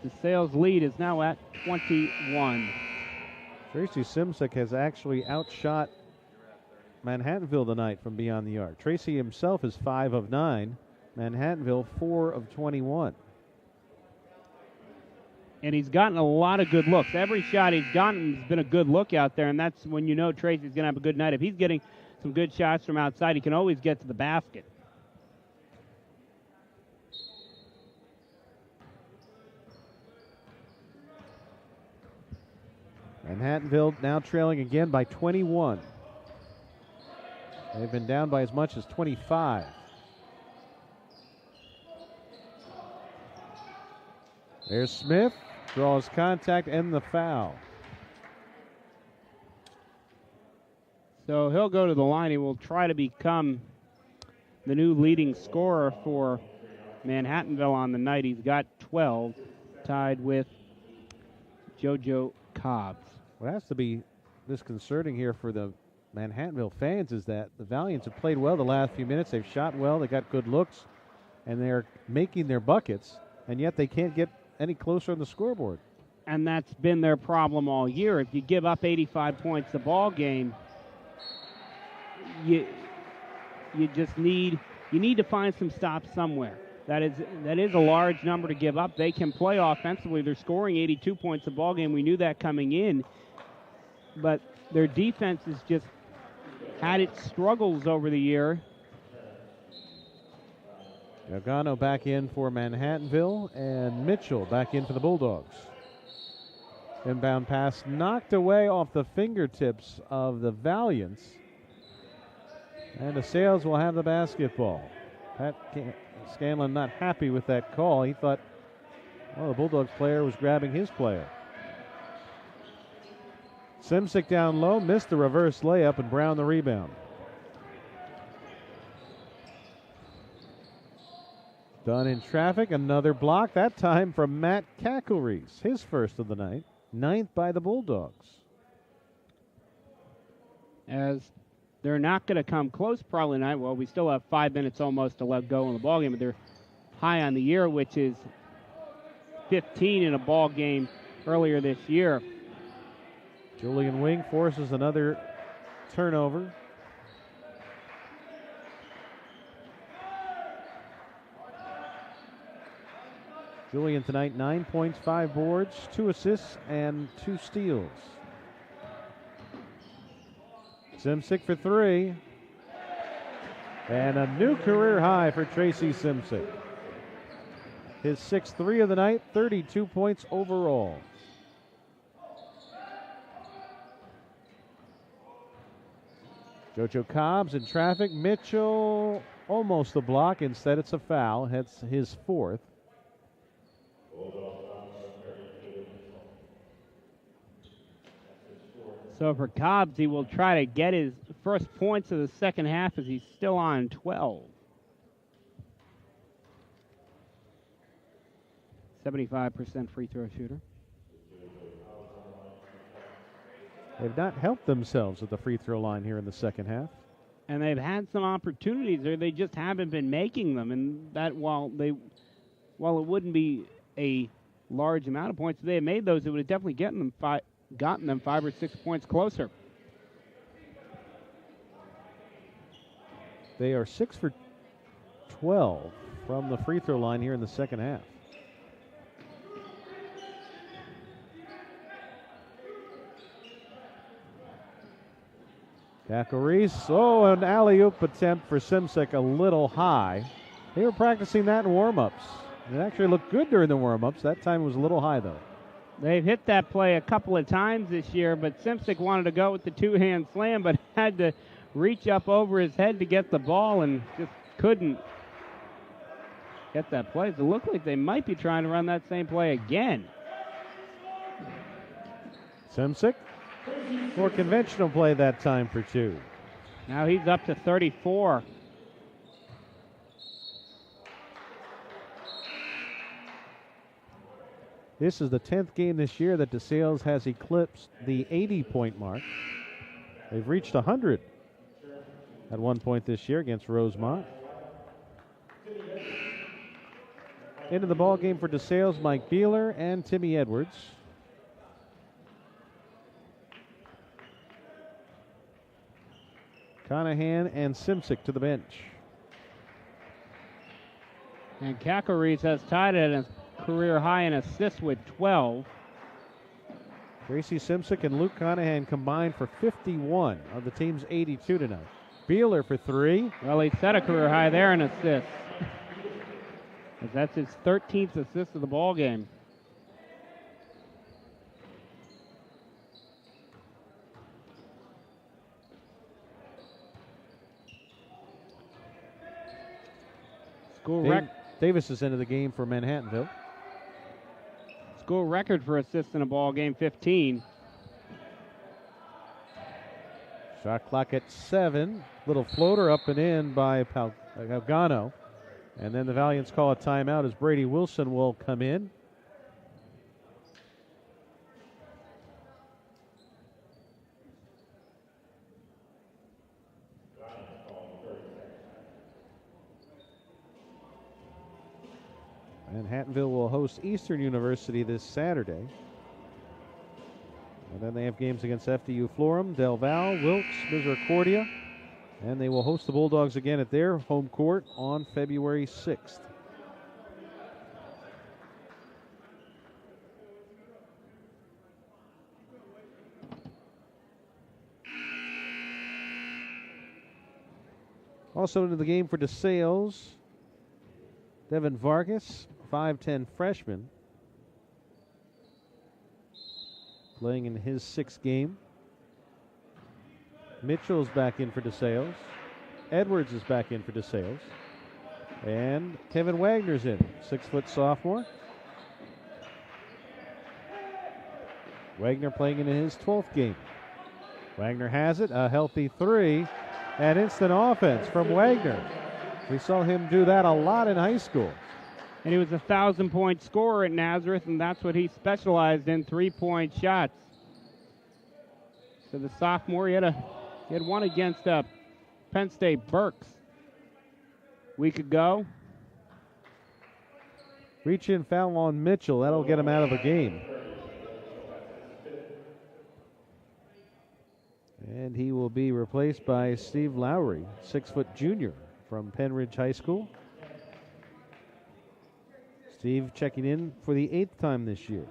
The DeSales lead is now at 21. Tracy Simsick has actually outshot Manhattanville tonight from beyond the arc. Tracy himself is 5 of 9. Manhattanville 4 of 21. And he's gotten a lot of good looks. Every shot he's gotten has been a good look out there, and that's when you know Tracy's going to have a good night. If he's getting some good shots from outside, he can always get to the basket. Manhattanville now trailing again by 21. They've been down by as much as 25. There's Smith, draws contact and the foul. So he'll go to the line. He will try to become the new leading scorer for Manhattanville on the night. He's got 12, tied with JoJo Cobbs. What has to be disconcerting here for the Manhattanville fans is that the Valiants have played well the last few minutes. They've shot well, they got good looks, and they're making their buckets, and yet they can't get any closer on the scoreboard. And that's been their problem all year. If you give up 85 points a ball game, you just need to find some stops somewhere. That is a large number to give up. They can play offensively. They're scoring 82 points a ball game. We knew that coming in, but their defense has just had its struggles over the year. Yagano back in for Manhattanville, and Mitchell back in for the Bulldogs. Inbound pass knocked away off the fingertips of the Valiants. And DeSales will have the basketball. Pat Scanlon not happy with that call. He thought, well, the Bulldogs player was grabbing his player. Simsick down low, missed the reverse layup, and Brown the rebound. Done in traffic, another block, that time from Matt Cackleries, his first of the night, 9th by the Bulldogs. As they're not going to come close probably tonight. Well, we still have 5 minutes almost to let go in the ballgame, but they're high on the year, which is 15 in a ball game earlier this year. Julian Wing forces another turnover. Julian tonight, 9 points, 5 boards, 2 assists, and 2 steals. Simsick for 3. And a new career high for Tracy Simsick. His 6th 3 of the night, 32 points overall. JoJo Cobbs in traffic. Mitchell almost a block. Instead, it's a foul. That's his 4th. So for Cobbs, he will try to get his first points of the second half as he's still on 12. 75% free throw shooter. They've not helped themselves at the free throw line here in the second half. And they've had some opportunities there. They just haven't been making them. And that while it wouldn't be a large amount of points, if they had made those, it would have definitely gotten them 5 or 6 points closer. They are 6 for 12 from the free throw line here in the second half. Caco-Reese, an alley-oop attempt for Simsek, a little high. They were practicing that in warm-ups. It actually looked good during the warm-ups. That time was a little high, though. They've hit that play a couple of times this year, but Simsek wanted to go with the two-hand slam, but had to reach up over his head to get the ball and just couldn't get that play. It looked like they might be trying to run that same play again. Simsek, more conventional play that time for two. Now he's up to 34. This is the 10th game this year that DeSales has eclipsed the 80-point mark. They've reached 100 at one point this year against Rosemont. Into the ball game for DeSales, Mike Beeler and Timmy Edwards. Conahan and Simsek to the bench. And Caco-Reese has tied it at a career high in assists with 12. Gracie Simsek and Luke Conahan combined for 51 of the team's 82 tonight. Beeler for three. Well, he set a career high there in assists. That's his 13th assist of the ball game. Davis is into the game for Manhattanville. School record for assists in a ball game, 15. Shot clock at 7. Little floater up and in by Galgano. And then the Valiants call a timeout as Brady Wilson will come in. Manhattanville will host Eastern University this Saturday. And then they have games against FDU Florham, Del Val, Wilkes, Misericordia. And they will host the Bulldogs again at their home court on February 6th. Also into the game for DeSales, Devin Vargas, 5'10 freshman, playing in his 6th game. Mitchell's back in for DeSales. Edwards is back in for DeSales. And Kevin Wagner's in, 6-foot sophomore. Wagner playing in his 12th game. Wagner has it, a healthy three, and instant offense from Wagner. We saw him do that a lot in high school. And he was a 1,000-point scorer at Nazareth, and that's what he specialized in, three-point shots. So the sophomore, he had one against Penn State Berks a week ago. Reach in foul on Mitchell. That'll get him out of the game. And he will be replaced by Steve Lowry, 6-foot junior from Penridge High School. Steve checking in for the 8th time this year.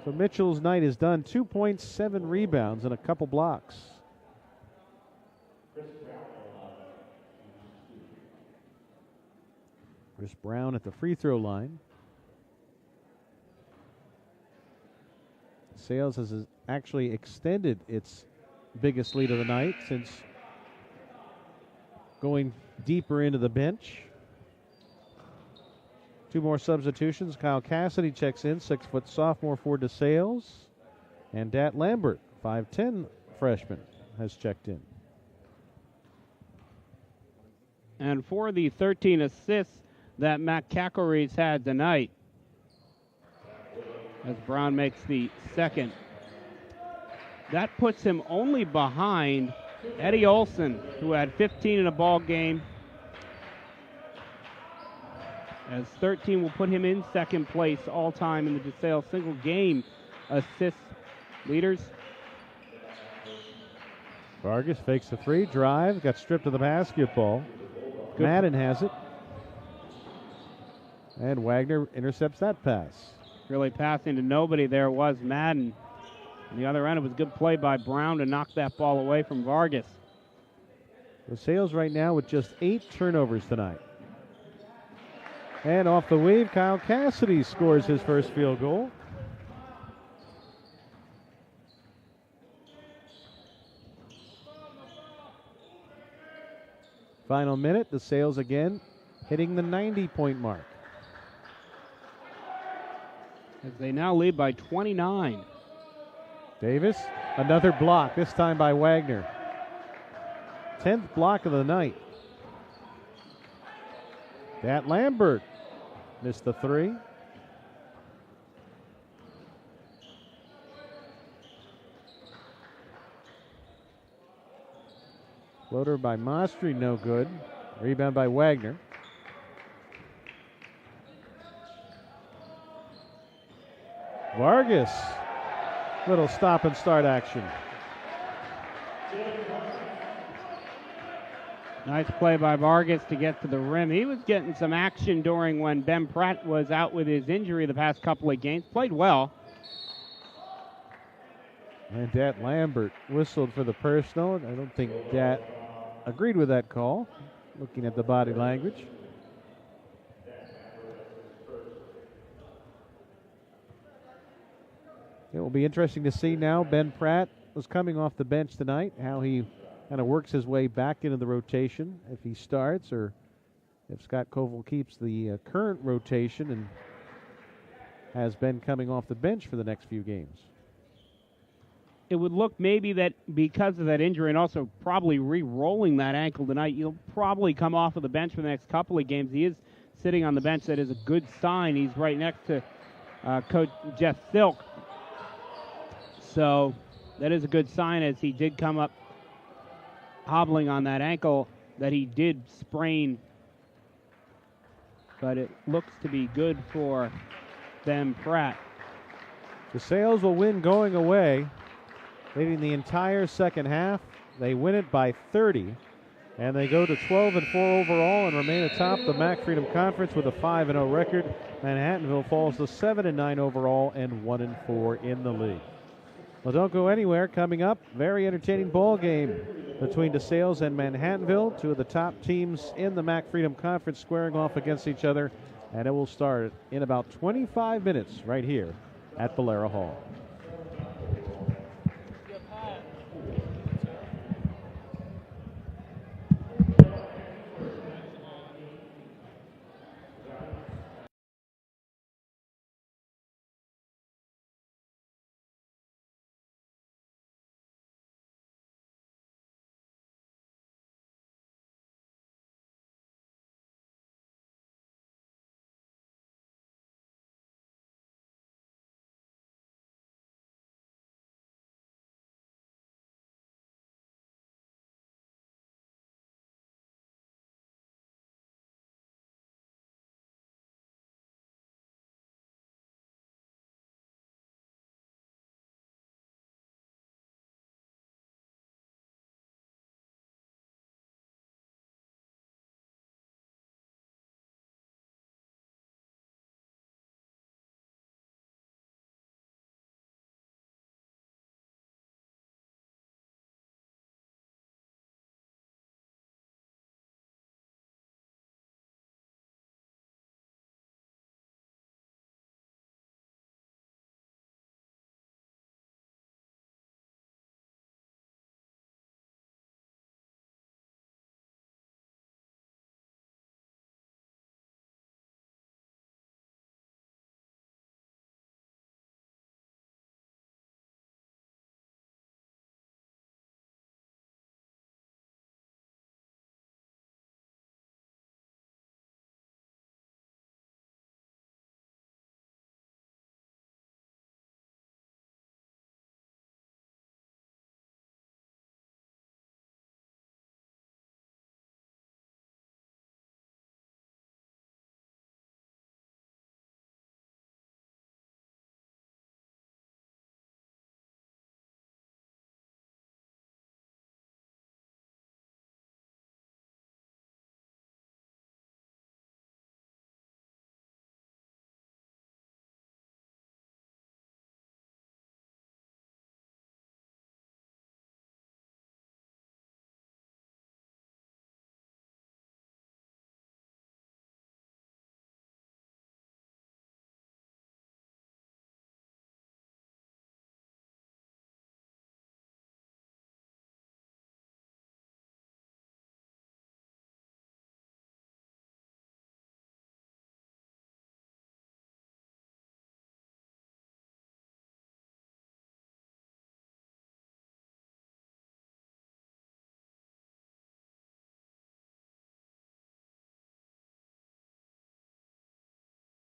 So Mitchell's night is done. 2 points, 7 rebounds, and a couple blocks. Chris Brown at the free throw line. DeSales has actually extended its biggest lead of the night since going deeper into the bench. 2 more substitutions. Kyle Cassidy checks in, 6-foot sophomore for DeSales. And Dat Lambert, 5'10 freshman, has checked in. And for the 13 assists that Matt Caco-Reese had tonight, as Brown makes the second, that puts him only behind Eddie Olson, who had 15 in a ball game. As 13 will put him in second place all time in the DeSales single game assist leaders. Vargas fakes the free drive, got stripped of the basketball. Madden has it. And Wagner intercepts that pass. Really passing to nobody there was Madden. On the other end, it was a good play by Brown to knock that ball away from Vargas. DeSales right now with just 8 turnovers tonight. And off the weave, Kyle Cassidy scores his first field goal. Final minute, DeSales again hitting the 90-point mark. As they now lead by 29. Davis, another block, this time by Wagner. 10th block of the night. Dat Lambert missed the 3. Floater by Mastri, no good. Rebound by Wagner. Vargas, little stop and start action. Nice play by Vargas to get to the rim. He was getting some action during when Ben Pratt was out with his injury the past couple of games. Played well. And Dat Lambert whistled for the personal. I don't think Dat agreed with that call, looking at the body language. It will be interesting to see now. Ben Pratt was coming off the bench tonight, how he kind of works his way back into the rotation, if he starts or if Scott Koval keeps the current rotation and has Ben coming off the bench for the next few games. It would look maybe that because of that injury and also probably re-rolling that ankle tonight, he'll probably come off of the bench for the next couple of games. He is sitting on the bench. That is a good sign. He's right next to Coach Jeff Silk. So that is a good sign, as he did come up hobbling on that ankle that he did sprain. But it looks to be good for Ben Pratt. DeSales will win going away, leading the entire second half. They win it by 30, and they go to 12-4 overall and remain atop the MAC Freedom Conference with a 5-0 record. Manhattanville falls to 7-9 overall and 1-4 in the league. Well, don't go anywhere. Coming up, very entertaining ball game between DeSales and Manhattanville, two of the top teams in the MAC Freedom Conference squaring off against each other, and it will start in about 25 minutes right here at Valera Hall.